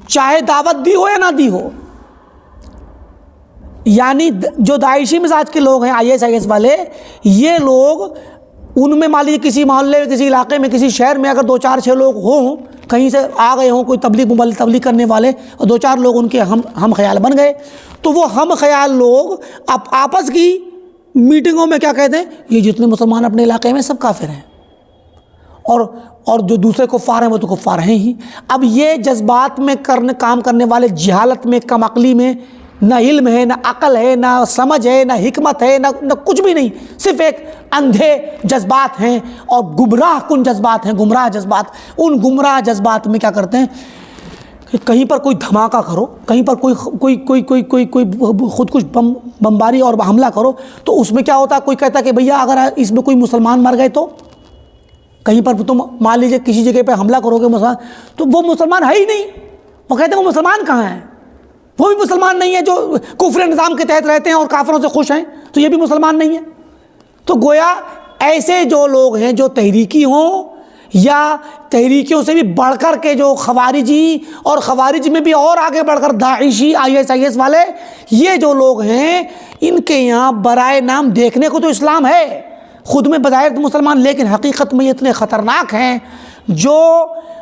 چاہے دعوت دی ہو یا نہ دی ہو۔ یعنی جو داعشی مزاج کے لوگ ہیں، IS والے، یہ لوگ ان میں مان لیجیے کسی محلے میں، کسی علاقے میں، کسی شہر میں اگر 2-4-6 لوگ ہوں، کہیں سے آ گئے ہوں، کوئی تبلیغ کرنے والے، اور 2-4 لوگ ان کے ہم خیال بن گئے، تو وہ ہم خیال لوگ آپس کی میٹنگوں میں کیا کہتے ہیں، یہ جتنے مسلمان اپنے علاقے میں سب کافر ہیں، اور جو دوسرے کفار ہیں وہ تو کفار ہیں ہی۔ اب یہ جذبات میں کام کرنے والے، جہالت میں، کم عقلی میں، نہ علم ہے، نہ عقل ہے، نہ سمجھ ہے، نہ حکمت ہے، نہ کچھ بھی نہیں، صرف ایک اندھے جذبات ہیں اور گمراہ کن جذبات ہیں، گمراہ جذبات۔ ان گمراہ جذبات میں کیا کرتے ہیں کہ کہیں پر کوئی دھماکہ کرو، کہیں پر کوئی خودکش بمباری اور حملہ کرو، تو اس میں کیا ہوتا ہے، کوئی کہتا ہے کہ بھیا اگر اس میں کوئی مسلمان مر گئے تو، کہیں پر تم مان لیجیے کسی جگہ پہ حملہ کرو گے مسلمان، تو وہ مسلمان ہے ہی نہیں، وہ کہتے ہیں وہ مسلمان کہاں ہیں، وہ بھی مسلمان نہیں ہے جو کفر نظام کے تحت رہتے ہیں اور کافروں سے خوش ہیں، تو یہ بھی مسلمان نہیں ہے۔ تو گویا ایسے جو لوگ ہیں جو تحریکی ہوں یا تحریکیوں سے بھی بڑھ کر کے جو خوارجی، اور خوارج میں بھی اور آگے بڑھ کر داعشی، IS والے، یہ جو لوگ ہیں، ان کے یہاں برائے نام دیکھنے کو تو اسلام ہے، خود میں بظاہر مسلمان، لیکن حقیقت میں یہ اتنے خطرناک ہیں جو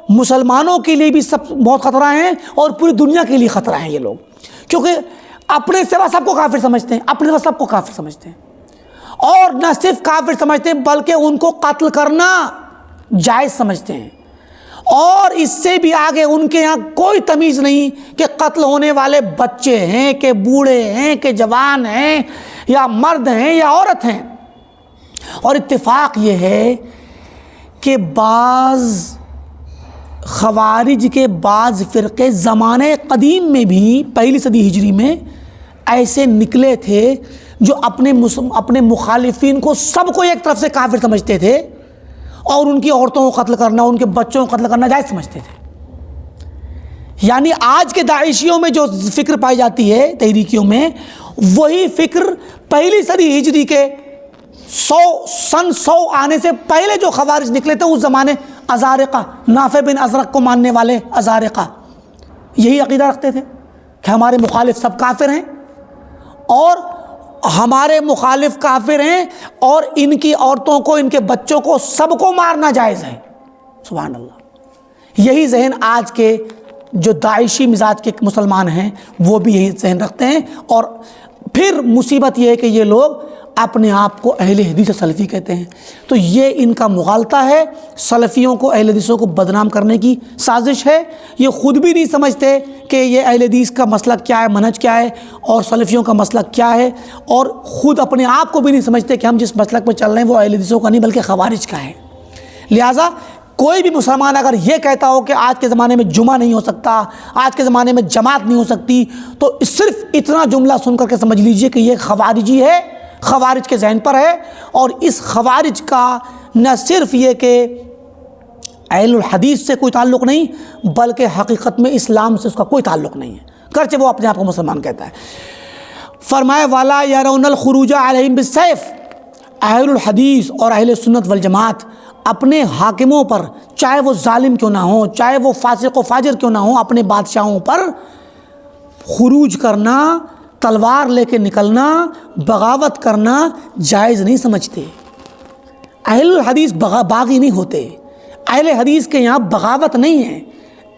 مسلمانوں کے لیے بھی بہت خطرہ ہیں اور پوری دنیا کے لیے خطرہ ہیں یہ لوگ، کیونکہ اپنے سوا سب کو کافر سمجھتے ہیں، اپنے سوا سب کو کافر سمجھتے ہیں، اور نہ صرف کافر سمجھتے ہیں بلکہ ان کو قتل کرنا جائز سمجھتے ہیں، اور اس سے بھی آگے ان کے یہاں کوئی تمیز نہیں کہ قتل ہونے والے بچے ہیں کہ بوڑھے ہیں کہ جوان ہیں یا مرد ہیں یا عورت ہیں۔ اور اتفاق یہ ہے کہ بعض خوارج کے بعض فرقے زمانے قدیم میں بھی، پہلی صدی ہجری میں، ایسے نکلے تھے جو اپنے مخالفین کو سب کو ایک طرف سے کافر سمجھتے تھے، اور ان کی عورتوں کو قتل کرنا، ان کے بچوں کو قتل کرنا جائز سمجھتے تھے۔ یعنی آج کے داعشیوں میں جو فکر پائی جاتی ہے، تحریکیوں میں، وہی فکر پہلی صدی ہجری کے سن 100 آنے سے پہلے جو خوارج نکلے تھے اس زمانے، ازارقہ، نافع بن ازرق کو ماننے والے ازارقہ، یہی عقیدہ رکھتے تھے کہ ہمارے مخالف سب کافر ہیں، اور ہمارے مخالف کافر ہیں، اور ان کی عورتوں کو، ان کے بچوں کو، سب کو مارنا جائز ہے۔ سبحان اللہ۔ یہی ذہن آج کے جو داعشی مزاج کے مسلمان ہیں وہ بھی یہی ذہن رکھتے ہیں، اور پھر مصیبت یہ ہے کہ یہ لوگ اپنے آپ کو اہل حدیث و سلفی کہتے ہیں، تو یہ ان کا مغالطہ ہے، سلفیوں کو، اہل حدیثوں کو بدنام کرنے کی سازش ہے۔ یہ خود بھی نہیں سمجھتے کہ یہ اہل حدیث کا مسلک کیا ہے، منہج کیا ہے، اور سلفیوں کا مسلک کیا ہے، اور خود اپنے آپ کو بھی نہیں سمجھتے کہ ہم جس مسلک پہ چل رہے ہیں وہ اہل حدیثوں کا نہیں بلکہ خوارج کا ہے۔ لہٰذا کوئی بھی مسلمان اگر یہ کہتا ہو کہ آج کے زمانے میں جمعہ نہیں ہو سکتا، آج کے زمانے میں جماعت نہیں ہو سکتی، تو صرف اتنا جملہ سن کر کے سمجھ لیجئے کہ یہ خوارجی ہے، خوارج کے ذہن پر ہے، اور اس خوارج کا نہ صرف یہ کہ اہل الحدیث سے کوئی تعلق نہیں، بلکہ حقیقت میں اسلام سے اس کا کوئی تعلق نہیں ہے، گرچہ وہ اپنے آپ کو مسلمان کہتا ہے۔ فرمایا وَلَا يَرَوْنَ الْخُرُوجَ عَلَيْهِمْ بِالسَّيْفِ، اہل الحدیث اور اہل سنت والجماعت اپنے حاکموں پر، چاہے وہ ظالم کیوں نہ ہوں، چاہے وہ فاسق و فاجر کیوں نہ ہوں، اپنے بادشاہوں پر خروج کرنا، تلوار لے کے نکلنا، بغاوت کرنا جائز نہیں سمجھتے۔ اہل الحدیث باغی نہیں ہوتے، اہل حدیث کے یہاں بغاوت نہیں ہے،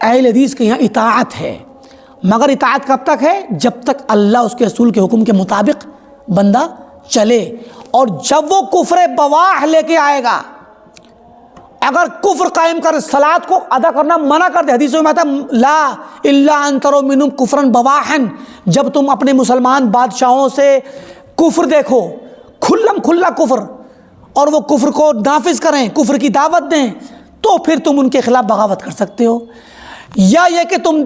اہل حدیث کے یہاں اطاعت ہے، مگر اطاعت کب تک ہے؟ جب تک اللہ اس کے رسول کے حکم کے مطابق بندہ چلے، اور جب وہ کفر بواح لے کے آئے گا، اگر کفر قائم کر صلاۃ کو ادا کرنا منع کر دے، حدیثوں میں آتا ہے لا الا ان تروا منہم کفرا بواحا، جب تم اپنے مسلمان بادشاہوں سے کفر دیکھو، کھلم کھلا کفر، اور وہ کفر کو نافذ کریں، کفر کی دعوت دیں، تو پھر تم ان کے خلاف بغاوت کر سکتے ہو۔ یا یہ کہ تم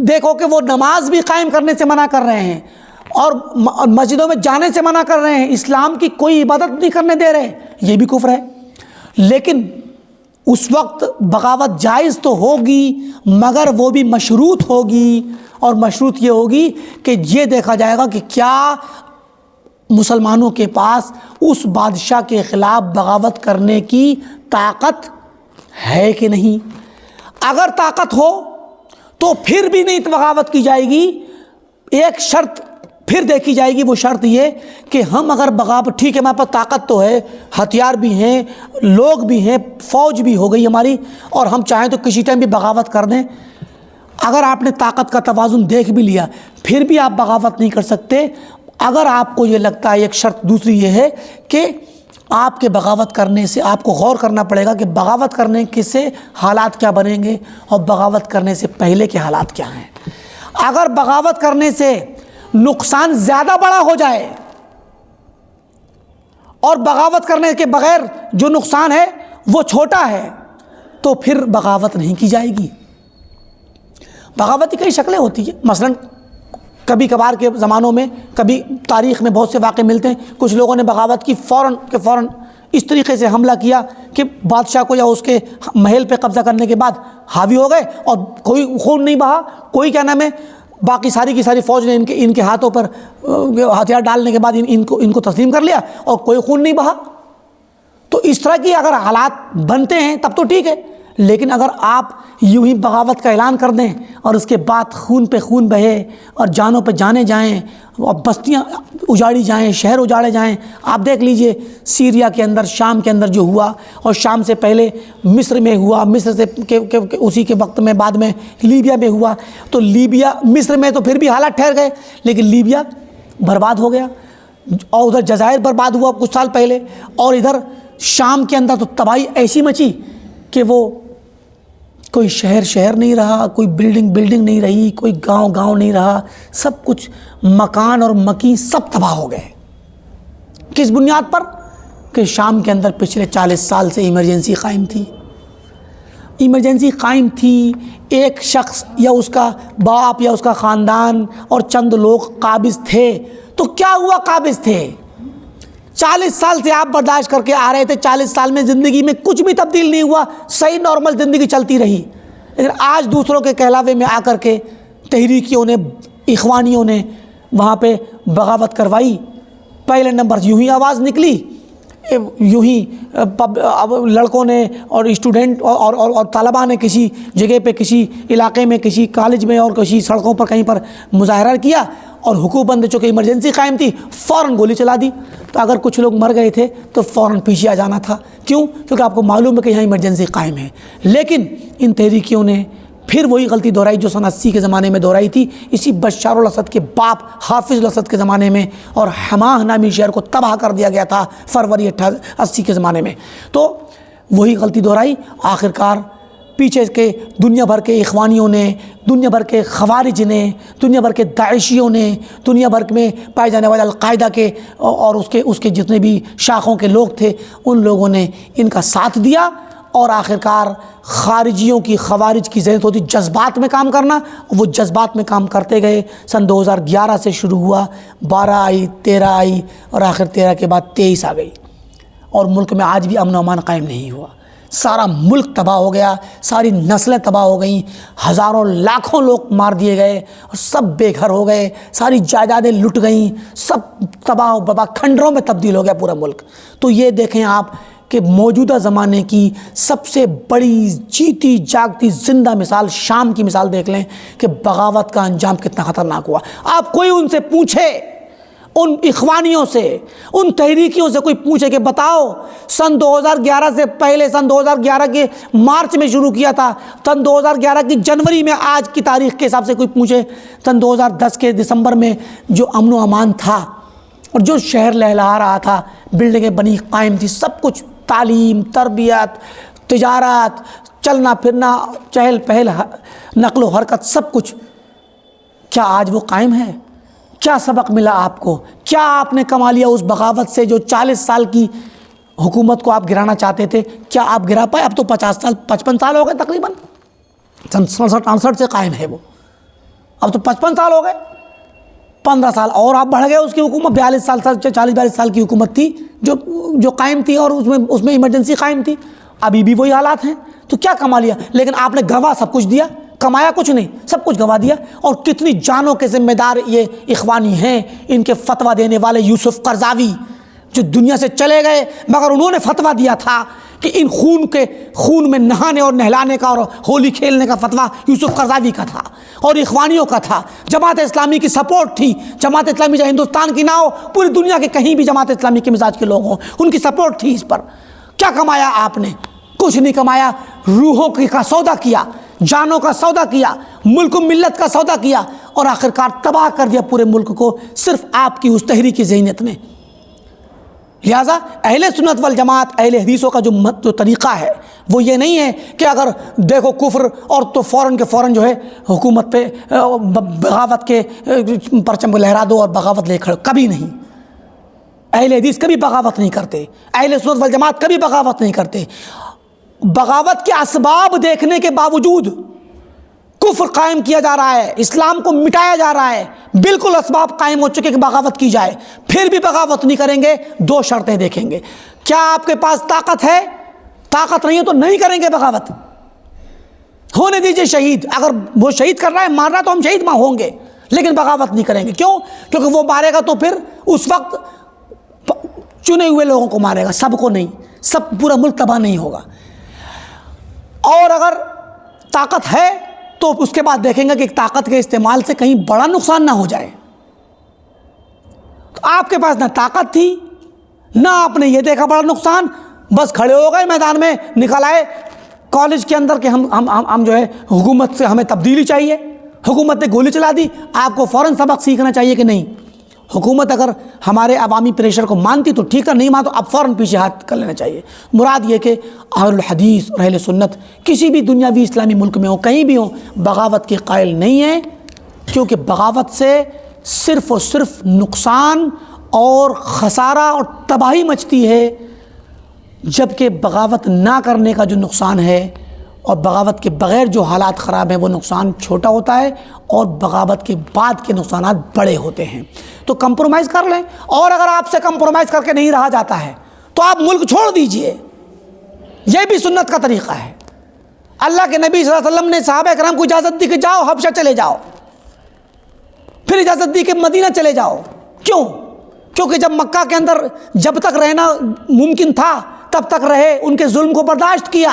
دیکھو کہ وہ نماز بھی قائم کرنے سے منع کر رہے ہیں، اور مسجدوں میں جانے سے منع کر رہے ہیں، اسلام کی کوئی عبادت نہیں کرنے دے رہے، یہ بھی کفر ہے۔ لیکن اس وقت بغاوت جائز تو ہوگی، مگر وہ بھی مشروط ہوگی، اور مشروط یہ ہوگی کہ یہ دیکھا جائے گا کہ کیا مسلمانوں کے پاس اس بادشاہ کے خلاف بغاوت کرنے کی طاقت ہے کہ نہیں۔ اگر طاقت ہو تو پھر بھی نہیں بغاوت کی جائے گی، ایک شرط پھر دیکھی جائے گی، وہ شرط یہ کہ ہم اگر بغاوت، ٹھیک ہے ہمارے پاس طاقت تو ہے، ہتھیار بھی ہیں، لوگ بھی ہیں، فوج بھی ہو گئی ہماری، اور ہم چاہیں تو کسی ٹائم بھی بغاوت کر دیں، اگر آپ نے طاقت کا توازن دیکھ بھی لیا پھر بھی آپ بغاوت نہیں کر سکتے۔ اگر آپ کو یہ لگتا ہے، ایک شرط دوسری یہ ہے کہ آپ کے بغاوت کرنے سے آپ کو غور کرنا پڑے گا کہ بغاوت کرنے سے حالات کیا بنیں گے، اور بغاوت کرنے سے پہلے کے حالات کیا ہیں۔ اگر بغاوت کرنے سے نقصان زیادہ بڑا ہو جائے، اور بغاوت کرنے کے بغیر جو نقصان ہے وہ چھوٹا ہے، تو پھر بغاوت نہیں کی جائے گی۔ بغاوت کی کئی شکلیں ہوتی ہیں، مثلاً کبھی کبھار کے زمانوں میں، کبھی تاریخ میں بہت سے واقع ملتے ہیں، کچھ لوگوں نے بغاوت کی، فوراً اس طریقے سے حملہ کیا کہ بادشاہ کو یا اس کے محل پہ قبضہ کرنے کے بعد حاوی ہو گئے، اور کوئی خون نہیں بہا، کوئی کیا نام ہے، باقی ساری کی ساری فوج نے ان کے ہاتھوں پر ہتھیار ڈالنے کے بعد ان کو تسلیم کر لیا، اور کوئی خون نہیں بہا۔ تو اس طرح کی اگر حالات بنتے ہیں تب تو ٹھیک ہے، لیکن اگر آپ یوں ہی بغاوت کا اعلان کر دیں اور اس کے بعد خون پہ خون بہے اور جانوں پہ جانے جائیں، اور بستیاں اجاڑی جائیں، شہر اجاڑے جائیں، آپ دیکھ لیجئے سیریا کے اندر، شام کے اندر جو ہوا، اور شام سے پہلے مصر میں ہوا، مصر سے اسی کے وقت میں بعد میں لیبیا میں ہوا، تو لیبیا، مصر میں تو پھر بھی حالات ٹھہر گئے، لیکن لیبیا برباد ہو گیا، اور ادھر جزائر برباد ہوا کچھ سال پہلے، اور ادھر شام کے اندر تو تباہی ایسی مچی کہ وہ کوئی شہر نہیں رہا، کوئی بلڈنگ نہیں رہی، کوئی گاؤں نہیں رہا، سب کچھ مکان اور مکین سب تباہ ہو گئے۔ کس بنیاد پر؟ کہ شام کے اندر پچھلے 40 سال سے ایمرجنسی قائم تھی، ایک شخص یا اس کا باپ یا اس کا خاندان اور چند لوگ قابض تھے، تو کیا ہوا؟ قابض تھے، 40 سال سے آپ برداشت کر کے آ رہے تھے، 40 سال میں زندگی میں کچھ بھی تبدیل نہیں ہوا، صحیح نارمل زندگی چلتی رہی، لیکن آج دوسروں کے کہلاوے میں آ کر کے تحریکیوں نے، اخوانیوں نے وہاں پہ بغاوت کروائی۔ پہلے نمبر یوں ہی آواز نکلی، یوں ہی لڑکوں نے اور اسٹوڈنٹ اور طلباء نے کسی جگہ پہ، کسی علاقے میں، کسی کالج میں اور کسی سڑکوں پر کہیں پر مظاہرہ کیا، اور حکومت نے چونکہ ایمرجنسی قائم تھی فوراً گولی چلا دی۔ تو اگر کچھ لوگ مر گئے تھے تو فوراً پیچھے آ جانا تھا، کیوں؟ کیونکہ آپ کو معلوم ہے کہ یہاں ایمرجنسی قائم ہے۔ لیکن ان تحریکیوں نے پھر وہی غلطی دہرائی جو سن 80 کے زمانے میں دہرائی تھی، اسی بشار الاسد کے باپ حافظ الاسد کے زمانے میں، اور حماہ نامی شہر کو تباہ کر دیا گیا تھا فروری 80 کے زمانے میں۔ تو وہی غلطی دہرائی، آخرکار پیچھے کے دنیا بھر کے اخوانیوں نے، دنیا بھر کے خوارج نے، دنیا بھر کے داعشیوں نے، دنیا بھر میں پائے جانے والے القاعدہ کے اور اس کے جتنے بھی شاخوں کے لوگ تھے، ان لوگوں نے ان کا ساتھ دیا، اور آخرکار خارجیوں کی، خوارج کی ذہنیت ہوتی جذبات میں کام کرنا، وہ جذبات میں کام کرتے گئے۔ سن 2011 سے شروع ہوا، 12 آئی، 13 آئی، اور آخر 13 کے بعد 23 آ گئی، اور ملک میں آج بھی امن و امان قائم نہیں ہوا۔ سارا ملک تباہ ہو گیا، ساری نسلیں تباہ ہو گئیں، ہزاروں لاکھوں لوگ مار دیے گئے اور سب بے گھر ہو گئے، ساری جائیدادیں لٹ گئیں، سب تباہ و برباد، کھنڈروں میں تبدیل ہو گیا پورا ملک۔ تو یہ دیکھیں آپ کہ موجودہ زمانے کی سب سے بڑی جیتی جاگتی زندہ مثال شام کی مثال دیکھ لیں کہ بغاوت کا انجام کتنا خطرناک ہوا۔ آپ کوئی ان سے پوچھے، ان اخوانیوں سے، ان تحریکیوں سے کوئی پوچھے کہ بتاؤ سن 2011 سے پہلے، سن 2011 کے مارچ میں شروع کیا تھا، سن 2011 کی جنوری میں آج کی تاریخ کے حساب سے کوئی پوچھے، سن 2010 کے دسمبر میں جو امن و امان تھا اور جو شہر لہلا رہا تھا، بلڈنگیں بنی قائم تھی، سب کچھ، تعلیم، تربیت، تجارت، چلنا پھرنا، چہل پہل، نقل و حرکت، سب کچھ، کیا آج وہ قائم ہے؟ کیا سبق ملا آپ کو؟ کیا آپ نے کما لیا اس بغاوت سے جو 40 سال کی حکومت کو آپ گرانا چاہتے تھے؟ کیا آپ گرا پائے؟ اب تو 50 سال 55 سال ہو گئے تقریباً، سن 67 سے قائم ہے وہ، اب تو 55 سال ہو گئے، 15 سال اور آپ بڑھ گئے اس کی حکومت، 42 سال 40-42 سال کی حکومت تھی جو قائم تھی اور اس میں ایمرجنسی قائم تھی، ابھی بھی وہی حالات ہیں۔ تو کیا کما لیا؟ لیکن آپ نے گنوا سب کچھ دیا، کمایا کچھ نہیں، سب کچھ گنوا دیا۔ اور کتنی جانوں کے ذمہ دار یہ اخوانی ہیں، ان کے فتویٰ دینے والے یوسف قرضاوی جو دنیا سے چلے گئے، مگر انہوں نے فتویٰ دیا تھا کہ ان خون میں نہانے اور نہلانے کا اور ہولی کھیلنے کا فتویٰ یوسف قرضاوی کا تھا اور اخوانیوں کا تھا۔ جماعت اسلامی کی سپورٹ تھی، جماعت اسلامی چاہے ہندوستان کی نہ ہو، پوری دنیا کے کہیں بھی جماعت اسلامی کے مزاج کے لوگ ہوں، ان کی سپورٹ تھی اس پر۔ کیا کمایا آپ نے؟ کچھ نہیں کمایا۔ روحوں کا سودا کیا، جانوں کا سودا کیا، ملک و ملت کا سودا کیا، اور آخرکار تباہ کر دیا پورے ملک کو صرف آپ کی اس تحریکی ذہنیت نے۔ لہٰذا اہل سنت والجماعت، اہل حدیثوں کا جو طریقہ ہے وہ یہ نہیں ہے کہ اگر دیکھو کفر اور تو فوراً کے فوراً جو ہے حکومت پہ بغاوت کے پرچم کو لہرا دو اور بغاوت لے کھڑو، کبھی نہیں۔ اہل حدیث کبھی بغاوت نہیں کرتے، اہل سنت والجماعت کبھی بغاوت نہیں کرتے۔ بغاوت کے اسباب دیکھنے کے باوجود کفر قائم کیا جا رہا ہے، اسلام کو مٹایا جا رہا ہے، بالکل اسباب قائم ہو چکے کہ بغاوت کی جائے، پھر بھی بغاوت نہیں کریں گے۔ دو شرطیں دیکھیں گے، کیا آپ کے پاس طاقت ہے؟ طاقت نہیں ہے تو نہیں کریں گے بغاوت، ہونے دیجئے شہید، اگر وہ شہید کر رہا ہے، مار رہا ہے تو ہم شہید ہوں گے، لیکن بغاوت نہیں کریں گے۔ کیوں؟ کیونکہ وہ مارے گا تو پھر اس وقت چنے ہوئے لوگوں کو مارے گا، سب کو نہیں، سب پورا ملک تباہ نہیں ہوگا۔ اور اگر طاقت ہے تو اس کے بعد دیکھیں گے کہ طاقت کے استعمال سے کہیں بڑا نقصان نہ ہو جائے۔ تو آپ کے پاس نہ طاقت تھی، نہ آپ نے یہ دیکھا بڑا نقصان، بس کھڑے ہو گئے میدان میں، نکل آئے کالج کے اندر کہ ہم جو ہے حکومت سے ہمیں تبدیلی چاہیے، حکومت نے گولی چلا دی، آپ کو فوراً سبق سیکھنا چاہیے کہ نہیں، حکومت اگر ہمارے عوامی پریشر کو مانتی تو ٹھیک ہے، نہیں مانتی تو اب فوراً پیچھے ہاتھ کر لینا چاہیے۔ مراد یہ کہ اہل الحدیث اور اہل سنت کسی بھی دنیاوی اسلامی ملک میں ہو، کہیں بھی ہوں، بغاوت کے قائل نہیں ہیں، کیونکہ بغاوت سے صرف اور صرف نقصان اور خسارہ اور تباہی مچتی ہے، جبکہ بغاوت نہ کرنے کا جو نقصان ہے اور بغاوت کے بغیر جو حالات خراب ہیں وہ نقصان چھوٹا ہوتا ہے، اور بغاوت کے بعد کے نقصانات بڑے ہوتے ہیں۔ تو کمپرومائز کر لیں، اور اگر آپ سے کمپرومائز کر کے نہیں رہا جاتا ہے تو آپ ملک چھوڑ دیجئے، یہ بھی سنت کا طریقہ ہے۔ اللہ کے نبی صلی اللہ علیہ وسلم نے صحابہ کرام کو اجازت دی کہ جاؤ حبشہ چلے جاؤ، پھر اجازت دی کہ مدینہ چلے جاؤ۔ کیوں؟ کیونکہ جب مکہ کے اندر جب تک رہنا ممکن تھا تب تک رہے، ان کے ظلم کو برداشت کیا،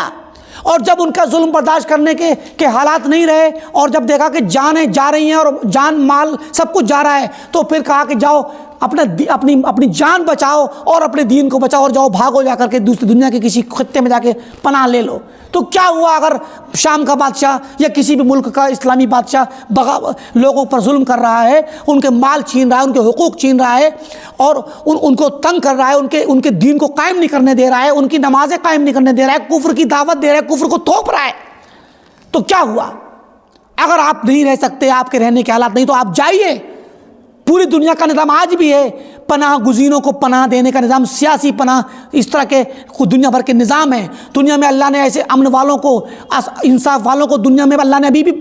اور جب ان کا ظلم برداشت کرنے کے حالات نہیں رہے، اور جب دیکھا کہ جانیں جا رہی ہیں اور جان مال سب کچھ جا رہا ہے، تو پھر کہا کہ جاؤ اپنی جان بچاؤ اور اپنے دین کو بچاؤ، اور جاؤ بھاگو جا کر کے دوسری دنیا کے کسی خطے میں جا کے پناہ لے لو۔ تو کیا ہوا اگر شام کا بادشاہ یا کسی بھی ملک کا اسلامی بادشاہ لوگوں پر ظلم کر رہا ہے، ان کے مال چھین رہا ہے، ان کے حقوق چھین رہا ہے، اور ان کو تنگ کر رہا ہے، ان کے دین کو قائم نہیں کرنے دے رہا ہے، ان کی نمازیں قائم نہیں کرنے دے رہا ہے، کفر کی دعوت دے رہا ہے، کفر کو تھوپ رہا ہے، تو کیا ہوا؟ اگر آپ نہیں رہ سکتے، آپ کے رہنے کے حالات نہیں، تو آپ جائیے۔ پوری دنیا کا نظام آج بھی ہے، پناہ گزینوں کو پناہ دینے کا نظام، سیاسی پناہ، اس طرح کے دنیا بھر کے نظام ہیں۔ دنیا میں اللہ نے ایسے امن والوں کو، انصاف والوں کو دنیا میں اللہ نے ابھی بھی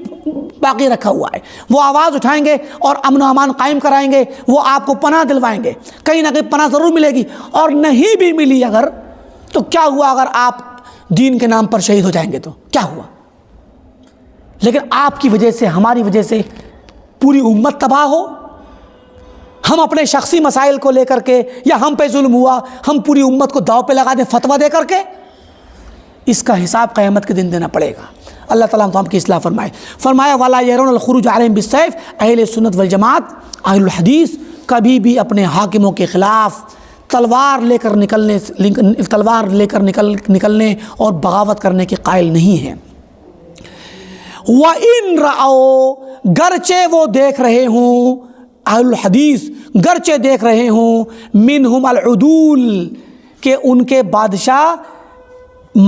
باقی رکھا ہوا ہے۔ وہ آواز اٹھائیں گے اور امن و امان قائم کرائیں گے، وہ آپ کو پناہ دلوائیں گے، کہیں نہ کہیں پناہ ضرور ملے گی، اور نہیں بھی ملی اگر تو کیا ہوا؟ اگر آپ دین کے نام پر شہید ہو جائیں گے تو کیا ہوا؟ لیکن آپ کی وجہ سے، ہماری وجہ سے پوری امت تباہ ہو، ہم اپنے شخصی مسائل کو لے کر کے، یا ہم پہ ظلم ہوا ہم پوری امت کو داؤ پہ لگا دیں فتویٰ دے کر کے، اس کا حساب قیامت کے دن دینا پڑے گا۔ اللہ تعالیٰ ہم کی اصلاح فرمائے۔ فرمایا وَلَا يَرَوْنَ الْخُرُوجَ عَلَيْهِمْ بِالسَّيْفِ، اہل سنت والجماعت، اہل الحدیث کبھی بھی اپنے حاکموں کے خلاف تلوار لے کر نکلنے اور بغاوت کرنے کے قائل نہیں ہیں۔ وَإِن رَأَوْا، گرچہ وہ دیکھ رہے ہوں، اہل الحدیث گرچہ دیکھ رہے ہوں، منہم العدول، کہ ان کے بادشاہ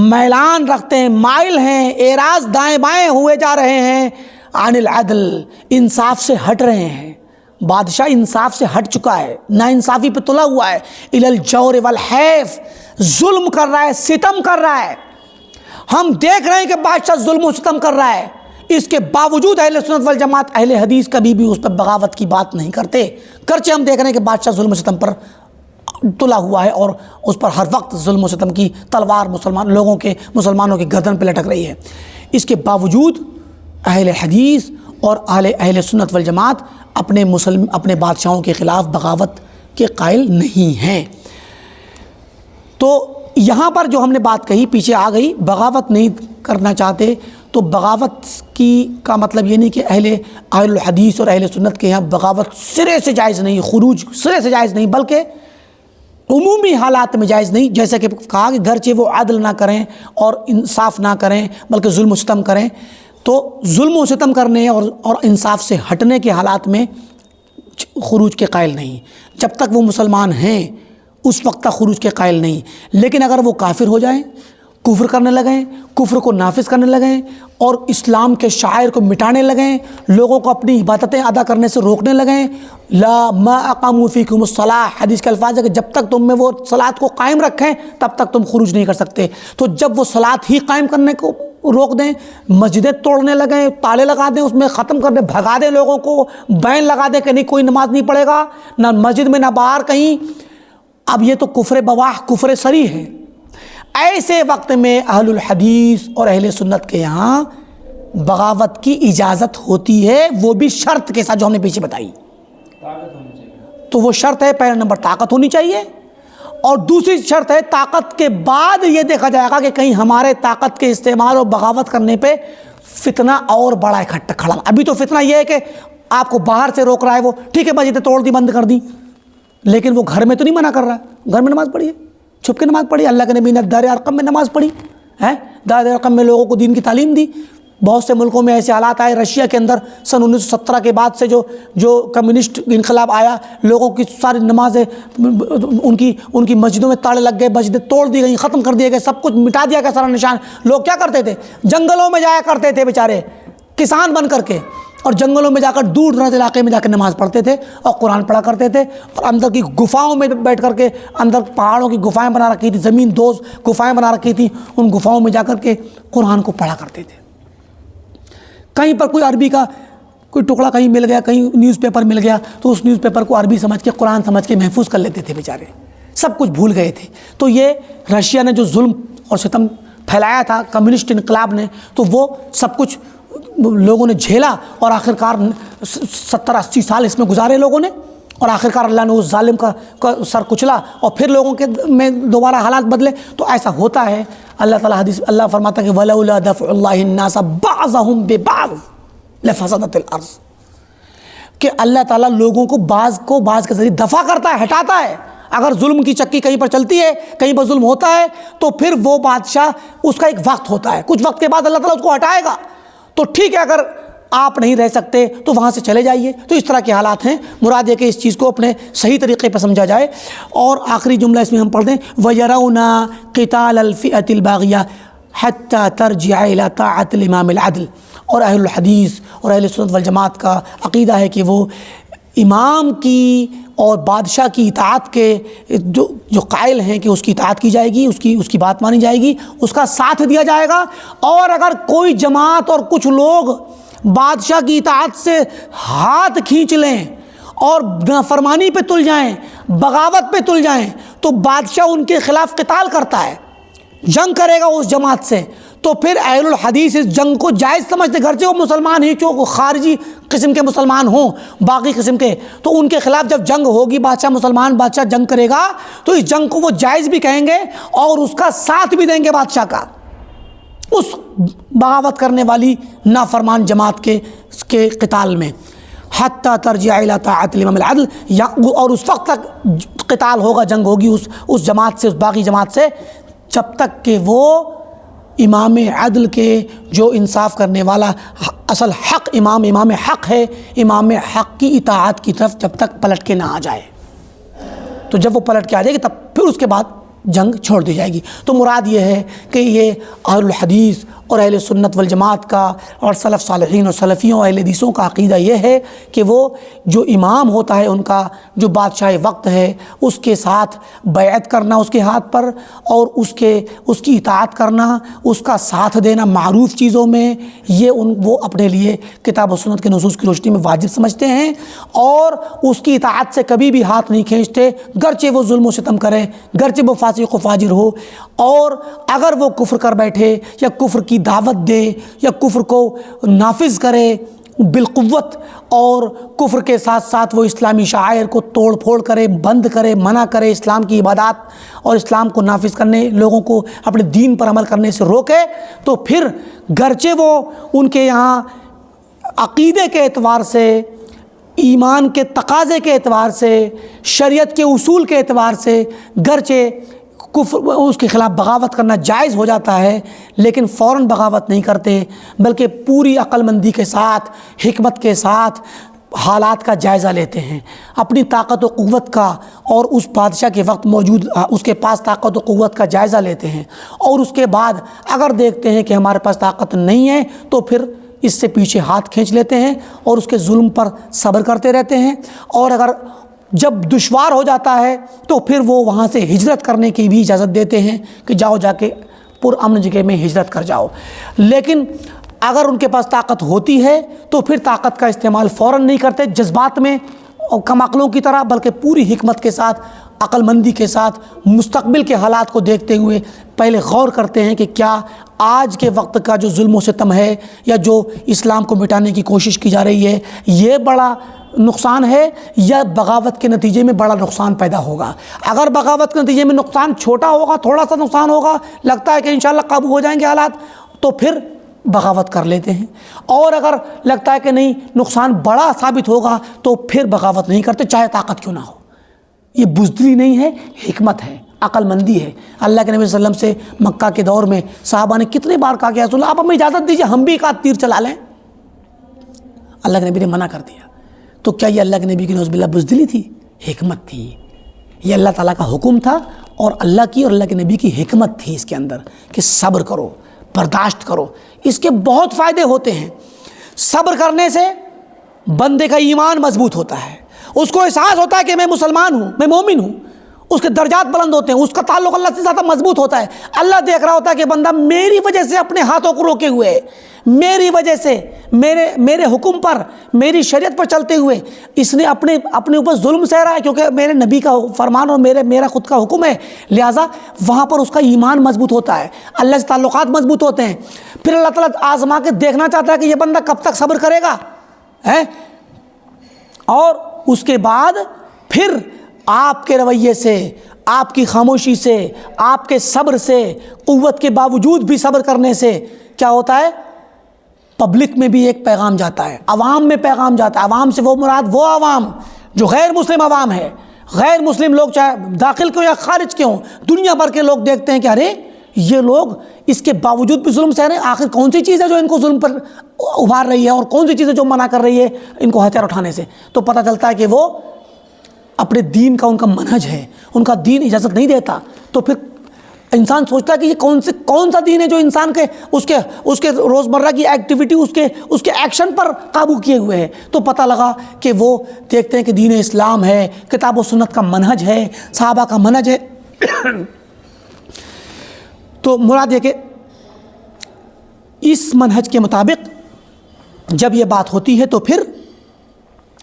میلان رکھتے ہیں، مائل ہیں، اعراض دائیں بائیں ہوئے جا رہے ہیں، عن العدل، انصاف سے ہٹ رہے ہیں، بادشاہ انصاف سے ہٹ چکا ہے، نا انصافی پہ تلا ہوا ہے، الی الجور والحیف، ظلم کر رہا ہے، ستم کر رہا ہے۔ ہم دیکھ رہے ہیں کہ بادشاہ ظلم و ستم کر رہا ہے، اس کے باوجود اہل سنت والجماعت، اہل حدیث کبھی بھی اس پر بغاوت کی بات نہیں کرتے، گرچہ ہم دیکھ رہے ہیں کہ بادشاہ ظلم و ستم پر تلا ہوا ہے اور اس پر ہر وقت ظلم و ستم کی تلوار مسلمانوں کی گردن پہ لٹک رہی ہے۔ اس کے باوجود اہل حدیث اور اہل سنت والجماعت اپنے بادشاہوں کے خلاف بغاوت کے قائل نہیں ہیں۔ تو یہاں پر جو ہم نے بات کہی پیچھے آ گئی، بغاوت نہیں کرنا چاہتے، تو بغاوت کا مطلب یہ نہیں کہ اہل الحدیث اور اہل سنت کے یہاں بغاوت سرے سے جائز نہیں، خروج سرے سے جائز نہیں، بلکہ عمومی حالات میں جائز نہیں، جیسا کہ کہا کہ گرچہ وہ عدل نہ کریں اور انصاف نہ کریں بلکہ ظلم و ستم کریں، تو ظلم و ستم کرنے اور انصاف سے ہٹنے کے حالات میں خروج کے قائل نہیں، جب تک وہ مسلمان ہیں اس وقت تک خروج کے قائل نہیں۔ لیکن اگر وہ کافر ہو جائیں، کفر کرنے لگیں، کفر کو نافذ کرنے لگیں اور اسلام کے شعائر کو مٹانے لگیں، لوگوں کو اپنی عبادتیں ادا کرنے سے روکنے لگیں، لا ما اقاموا فیکم الصلاۃ، حدیث کے الفاظ ہے کہ جب تک تم میں وہ صلاۃ کو قائم رکھیں تب تک تم خروج نہیں کر سکتے۔ تو جب وہ صلاۃ ہی قائم کرنے کو روک دیں، مسجدیں توڑنے لگیں، تالے لگا دیں، اس میں ختم کر دیں، بھگا دیں لوگوں کو، بین لگا دیں کہ نہیں کوئی نماز نہیں پڑھے گا، نہ مسجد میں نہ باہر کہیں، اب یہ تو کفر بواح، کفر صریح ہے۔ ایسے وقت میں اہل الحدیث اور اہل سنت کے یہاں بغاوت کی اجازت ہوتی ہے، وہ بھی شرط کے ساتھ جو ہم نے پیچھے بتائی۔ تو وہ شرط ہے، پہلا نمبر طاقت ہونی چاہیے، اور دوسری شرط ہے طاقت کے بعد یہ دیکھا جائے گا کہ کہیں ہمارے طاقت کے استعمال اور بغاوت کرنے پہ فتنہ اور بڑا اکٹھا کھڑا۔ ابھی تو فتنہ یہ ہے کہ آپ کو باہر سے روک رہا ہے، وہ ٹھیک ہے مسجدیں توڑ دی، بند کر دی، لیکن وہ گھر میں تو نہیں منع کر رہا ہے، گھر میں نماز پڑھیے، چھپ کے نماز پڑھی۔ اللہ کے نبی نے دار ارقم میں نماز پڑھی ہے، دار ارقم میں لوگوں کو دین کی تعلیم دی۔ بہت سے ملکوں میں ایسے حالات آئے، رشیا کے اندر سن 1917 کے بعد سے جو کمیونسٹ انقلاب آیا، لوگوں کی ساری نمازیں ان کی مسجدوں میں تالے لگ گئے، مسجدیں توڑ دی گئی، ختم کر دیے گئے، سب کچھ مٹا دیا گیا سارا نشان۔ لوگ کیا کرتے تھے؟ جنگلوں میں جایا کرتے تھے بیچارے، کسان بن کر کے، اور جنگلوں میں جا کر دور دراز علاقے میں جا کے نماز پڑھتے تھے اور قرآن پڑھا کرتے تھے، اور اندر کی گفاؤں میں بیٹھ کر کے، اندر پہاڑوں کی گفائیں بنا رکھی تھی، زمین دوز گفائیں بنا رکھی تھی، ان گفاؤں میں جا کر کے قرآن کو پڑھا کرتے تھے۔ کہیں پر کوئی عربی کا کوئی ٹکڑا کہیں مل گیا، کہیں نیوز پیپر مل گیا، تو اس نیوز پیپر کو عربی سمجھ کے، قرآن سمجھ کے محفوظ کر لیتے تھے بیچارے، سب کچھ بھول گئے تھے۔ تو یہ رشیا نے جو ظلم اور ستم پھیلایا تھا کمیونسٹ انقلاب نے، تو وہ سب کچھ لوگوں نے جھیلا، اور آخرکار 70-80 سال اس میں گزارے لوگوں نے، اور آخرکار اللہ نے اس ظالم کا سر کچلا، اور پھر لوگوں کے میں دوبارہ حالات بدلے۔ تو ایسا ہوتا ہے، اللہ تعالیٰ حدیث اللہ فرماتا ہے کہ وَلَوْلَا دَفْعُ اللَّهِ النَّاسَ بَعْضَهُمْ بِبَعْضٍ لَفَسَدَتِ الْأَرْضُ، کہ اللہ تعالیٰ لوگوں کو بعض کے ذریعے دفع کرتا ہے، ہٹاتا ہے۔ اگر ظلم کی چکی کہیں پر چلتی ہے، کہیں پر ظلم ہوتا ہے، تو پھر وہ بادشاہ، اس کا ایک وقت ہوتا ہے، کچھ وقت کے بعد اللہ تعالیٰ اس کو ہٹائے گا۔ تو ٹھیک ہے، اگر آپ نہیں رہ سکتے تو وہاں سے چلے جائیے۔ تو اس طرح کے حالات ہیں، مراد ہے کہ اس چیز کو اپنے صحیح طریقے پر سمجھا جائے۔ اور آخری جملہ اس میں ہم پڑھ دیں، وَيَرَوْنَ قِتَالَ الْفِئَةِ الْبَاغِيَةِ حَتَّى تَرْجِعَ إِلَى طَاعَةِ الْإِمَامِ الْعَدْلِ۔ اور اہل الحدیث اور اہل سنت والجماعت کا عقیدہ ہے کہ وہ امام کی اور بادشاہ کی اطاعت کے جو قائل ہیں کہ اس کی اطاعت کی جائے گی، اس کی بات مانی جائے گی، اس کا ساتھ دیا جائے گا۔ اور اگر کوئی جماعت اور کچھ لوگ بادشاہ کی اطاعت سے ہاتھ کھینچ لیں اور نافرمانی پہ تل جائیں، بغاوت پہ تل جائیں، تو بادشاہ ان کے خلاف قتال کرتا ہے، جنگ کرے گا اس جماعت سے تو پھر اہل الحدیث اس جنگ کو جائز سمجھتے، گرچہ وہ مسلمان ہی کیوں خارجی قسم کے مسلمان ہوں، باقی قسم کے، تو ان کے خلاف جب جنگ ہوگی، مسلمان بادشاہ جنگ کرے گا تو اس جنگ کو وہ جائز بھی کہیں گے اور اس کا ساتھ بھی دیں گے بادشاہ کا، اس بغاوت کرنے والی نافرمان جماعت کے قتال میں، حتی ترجع الی طاعت الامام العدل، اور اس وقت تک قتال ہوگا، جنگ ہوگی اس جماعت سے، اس باغی جماعت سے، جب تک کہ وہ امام عدل کے جو انصاف کرنے والا اصل حق امام حق ہے، امام حق کی اطاعت کی طرف جب تک پلٹ کے نہ آ جائے۔ تو جب وہ پلٹ کے آ جائے گی تب پھر اس کے بعد جنگ چھوڑ دی جائے گی۔ تو مراد یہ ہے کہ یہ اہل الحدیث اور اہل سنت والجماعت کا اور سلف صالحین اور سلفیوں اہل حدیثوں کا عقیدہ یہ ہے کہ وہ جو امام ہوتا ہے ان کا، جو بادشاہ وقت ہے، اس کے ساتھ بیعت کرنا اس کے ہاتھ پر، اور اس کی اطاعت کرنا، اس کا ساتھ دینا معروف چیزوں میں، یہ وہ اپنے لیے کتاب و سنت کے نصوص کی روشنی میں واجب سمجھتے ہیں، اور اس کی اطاعت سے کبھی بھی ہاتھ نہیں کھینچتے، گرچہ وہ ظلم و ستم کرے، گرچہ وہ فاسق و فاجر ہو، اور اگر وہ کفر کر بیٹھے یا کفر کی دعوت دے یا کفر کو نافذ کرے بالقوت، اور کفر کے ساتھ ساتھ وہ اسلامی شعائر کو توڑ پھوڑ کرے، بند کرے، منع کرے، اسلام کی عبادات اور اسلام کو نافذ کرنے، لوگوں کو اپنے دین پر عمل کرنے سے روکے، تو پھر گرچہ وہ ان کے یہاں عقیدے کے اعتبار سے، ایمان کے تقاضے کے اعتبار سے، شریعت کے اصول کے اعتبار سے گرچہ کفر اس کے خلاف بغاوت کرنا جائز ہو جاتا ہے، لیکن فوراً بغاوت نہیں کرتے، بلکہ پوری عقل مندی کے ساتھ، حکمت کے ساتھ حالات کا جائزہ لیتے ہیں، اپنی طاقت و قوت کا، اور اس بادشاہ کے وقت موجود اس کے پاس طاقت و قوت کا جائزہ لیتے ہیں، اور اس کے بعد اگر دیکھتے ہیں کہ ہمارے پاس طاقت نہیں ہے تو پھر اس سے پیچھے ہاتھ کھینچ لیتے ہیں اور اس کے ظلم پر صبر کرتے رہتے ہیں، اور اگر جب دشوار ہو جاتا ہے تو پھر وہ وہاں سے ہجرت کرنے کی بھی اجازت دیتے ہیں کہ جاؤ، جا کے پرامن جگہ میں ہجرت کر جاؤ۔ لیکن اگر ان کے پاس طاقت ہوتی ہے تو پھر طاقت کا استعمال فوراً نہیں کرتے جذبات میں اور کم عقلوں کی طرح، بلکہ پوری حکمت کے ساتھ، عقل مندی کے ساتھ، مستقبل کے حالات کو دیکھتے ہوئے پہلے غور کرتے ہیں کہ کیا آج کے وقت کا جو ظلم و ستم ہے یا جو اسلام کو مٹانے کی کوشش کی جا رہی ہے، یہ بڑا نقصان ہے یا بغاوت کے نتیجے میں بڑا نقصان پیدا ہوگا۔ اگر بغاوت کے نتیجے میں نقصان چھوٹا ہوگا، تھوڑا سا نقصان ہوگا، لگتا ہے کہ انشاءاللہ قابو ہو جائیں گے حالات، تو پھر بغاوت کر لیتے ہیں، اور اگر لگتا ہے کہ نہیں نقصان بڑا ثابت ہوگا تو پھر بغاوت نہیں کرتے، چاہے طاقت کیوں نہ ہو۔ یہ بزدلی نہیں ہے، حکمت ہے، عقل مندی ہے۔ اللہ کے نبی صلی اللہ علیہ وسلم سے مکہ کے دور میں صحابہ نے کتنے بار کہا کہ رسول اللہ آپ ہمیں اجازت دیجیے، ہم بھی ایک آدھ تیر چلا لیں، اللہ کے نبی نے منع کر دیا۔ تو کیا یہ اللہ کے نبی کی نعوذ باللہ بزدلی تھی؟ حکمت تھی، یہ اللہ تعالیٰ کا حکم تھا، اور اللہ کی اور اللہ کے نبی کی حکمت تھی اس کے اندر کہ صبر کرو، برداشت کرو۔ اس کے بہت فائدے ہوتے ہیں۔ صبر کرنے سے بندے کا ایمان مضبوط ہوتا ہے، اس کو احساس ہوتا ہے کہ میں مسلمان ہوں، میں مومن ہوں، اس کے درجات بلند ہوتے ہیں، اس کا تعلق اللہ سے زیادہ مضبوط ہوتا ہے۔ اللہ دیکھ رہا ہوتا ہے کہ بندہ میری وجہ سے اپنے ہاتھوں کو روکے ہوئے ہے، میری وجہ سے، میرے حکم پر، میری شریعت پر چلتے ہوئے اس نے اپنے اوپر ظلم سہ رہا ہے، کیونکہ میرے نبی کا فرمان اور میرا خود کا حکم ہے، لہٰذا وہاں پر اس کا ایمان مضبوط ہوتا ہے، اللہ سے تعلقات مضبوط ہوتے ہیں۔ پھر اللہ تعالیٰ آزما کے دیکھنا چاہتا ہے کہ یہ بندہ کب تک صبر کرے گا، اور اس کے بعد پھر آپ کے رویے سے، آپ کی خاموشی سے، آپ کے صبر سے، قوت کے باوجود بھی صبر کرنے سے کیا ہوتا ہے؟ پبلک میں بھی ایک پیغام جاتا ہے، عوام میں پیغام جاتا ہے۔ عوام سے وہ مراد وہ عوام جو غیر مسلم عوام ہے، غیر مسلم لوگ چاہے داخل کے ہوں یا خارج کے ہوں، دنیا بھر کے لوگ دیکھتے ہیں کہ ارے یہ لوگ اس کے باوجود بھی ظلم سہ رہے ہیں، آخر کون سی چیز ہے جو ان کو ظلم پر ابھار رہی ہے، اور کون سی چیز ہے جو منع کر رہی ہے ان کو ہتھیار اٹھانے سے؟ تو پتہ چلتا ہے کہ وہ اپنے دین کا ان کا منہج ہے، ان کا دین اجازت نہیں دیتا۔ تو پھر انسان سوچتا ہے کہ یہ کون سا دین ہے جو انسان کے اس کے روزمرہ کی ایکٹیویٹی، اس کے ایکشن پر قابو کیے ہوئے ہے۔ تو پتہ لگا کہ وہ دیکھتے ہیں کہ دین اسلام ہے، کتاب و سنت کا منہج ہے، صحابہ کا منہج ہے۔ تو مراد یہ کہ اس منہج کے مطابق جب یہ بات ہوتی ہے تو پھر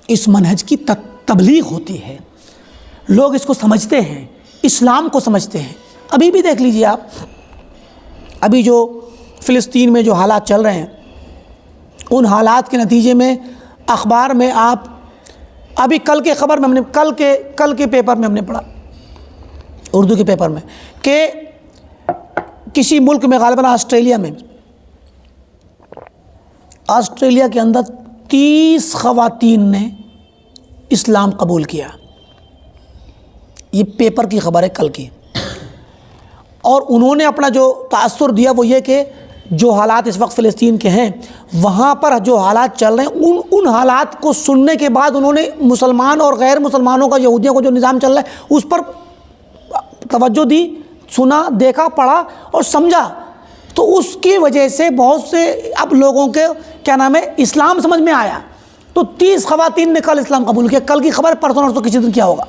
اس منہج کی تبلیغ ہوتی ہے، لوگ اس کو سمجھتے ہیں، اسلام کو سمجھتے ہیں۔ ابھی بھی دیکھ لیجئے آپ، ابھی جو فلسطین میں جو حالات چل رہے ہیں، ان حالات کے نتیجے میں اخبار میں آپ ابھی کل کے خبر میں ہم نے کل کے پیپر میں ہم نے پڑھا، اردو کے پیپر میں، کہ کسی ملک میں غالباً آسٹریلیا کے اندر 30 خواتین نے اسلام قبول کیا۔ یہ پیپر کی خبر ہے کل کی، اور انہوں نے اپنا جو تاثر دیا وہ یہ کہ جو حالات اس وقت فلسطین کے ہیں، وہاں پر جو حالات چل رہے ہیں ان حالات کو سننے کے بعد انہوں نے مسلمان اور غیر مسلمانوں کا، یہودیوں کا جو نظام چل رہا ہے اس پر توجہ دی، سنا، دیکھا، پڑھا اور سمجھا۔ تو اس کی وجہ سے بہت سے اب لوگوں کے اسلام سمجھ میں آیا۔ تو 30 خواتین نے کل اسلام قبول کیا۔ کل کی خبر پرسوں اور کسی دن کیا ہوگا،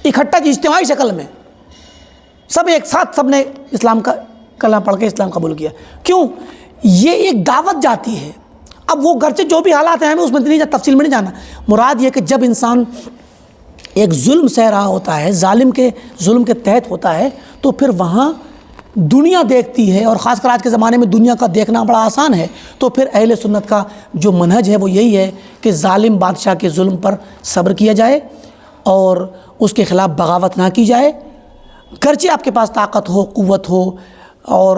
اکٹھا کی اجتماعی شکل میں سب ایک ساتھ سب نے اسلام کا کلمہ پڑھ کے اسلام قبول کیا۔ کیوں؟ یہ ایک دعوت جاتی ہے۔ اب وہ گرچہ جو بھی حالات ہیں ہمیں اس میں نہیں تفصیل میں نہیں جانا، مراد یہ کہ جب انسان ایک ظلم سہ رہا ہوتا ہے، ظالم کے ظلم کے تحت ہوتا ہے، تو پھر وہاں دنیا دیکھتی ہے، اور خاص کر آج کے زمانے میں دنیا کا دیکھنا بڑا آسان ہے۔ تو پھر اہل سنت کا جو منہج ہے وہ یہی ہے کہ ظالم بادشاہ کے ظلم پر صبر کیا جائے اور اس کے خلاف بغاوت نہ کی جائے، گرچہ آپ کے پاس طاقت ہو، قوت ہو اور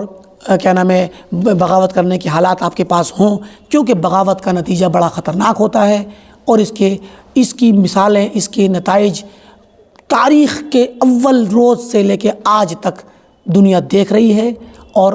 بغاوت کرنے کے حالات آپ کے پاس ہوں، کیونکہ بغاوت کا نتیجہ بڑا خطرناک ہوتا ہے، اور اس کی مثالیں، اس کے نتائج تاریخ کے اول روز سے لے کے آج تک دنیا دیکھ رہی ہے، اور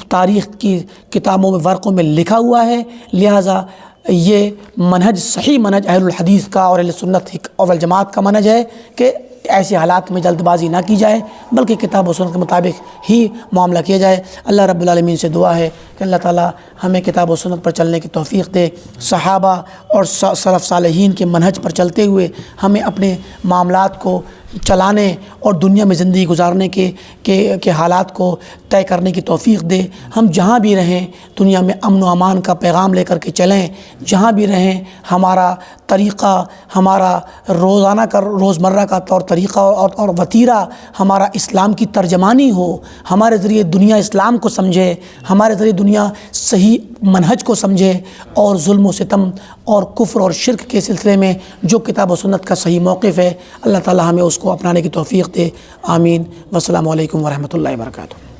تاریخ کی کتابوں میں، ورقوں میں لکھا ہوا ہے۔ لہٰذا یہ منہج صحیح منہج اہل الحدیث کا اور اہل سنت اور الجماعت کا منہج ہے کہ ایسے حالات میں جلد بازی نہ کی جائے، بلکہ کتاب و سنت کے مطابق ہی معاملہ کیا جائے۔ اللہ رب العالمین سے دعا ہے کہ اللہ تعالی ہمیں کتاب و سنت پر چلنے کی توفیق دے، صحابہ اور سلف صالحین کے منہج پر چلتے ہوئے ہمیں اپنے معاملات کو چلانے اور دنیا میں زندگی گزارنے کے حالات کو طے کرنے کی توفیق دے۔ ہم جہاں بھی رہیں دنیا میں امن و امان کا پیغام لے کر کے چلیں، جہاں بھی رہیں ہمارا طریقہ، ہمارا روزمرہ کا طور طریقہ اور وتیرہ ہمارا اسلام کی ترجمانی ہو، ہمارے ذریعے دنیا اسلام کو سمجھے، ہمارے ذریعے دنیا صحیح منہج کو سمجھے، اور ظلم و ستم اور کفر اور شرک کے سلسلے میں جو کتاب و سنت کا صحیح موقف ہے، اللہ تعالی ہمیں اس کو اپنانے کی توفیق دے۔ آمین۔ والسلام علیکم ورحمۃ اللہ وبرکاتہ۔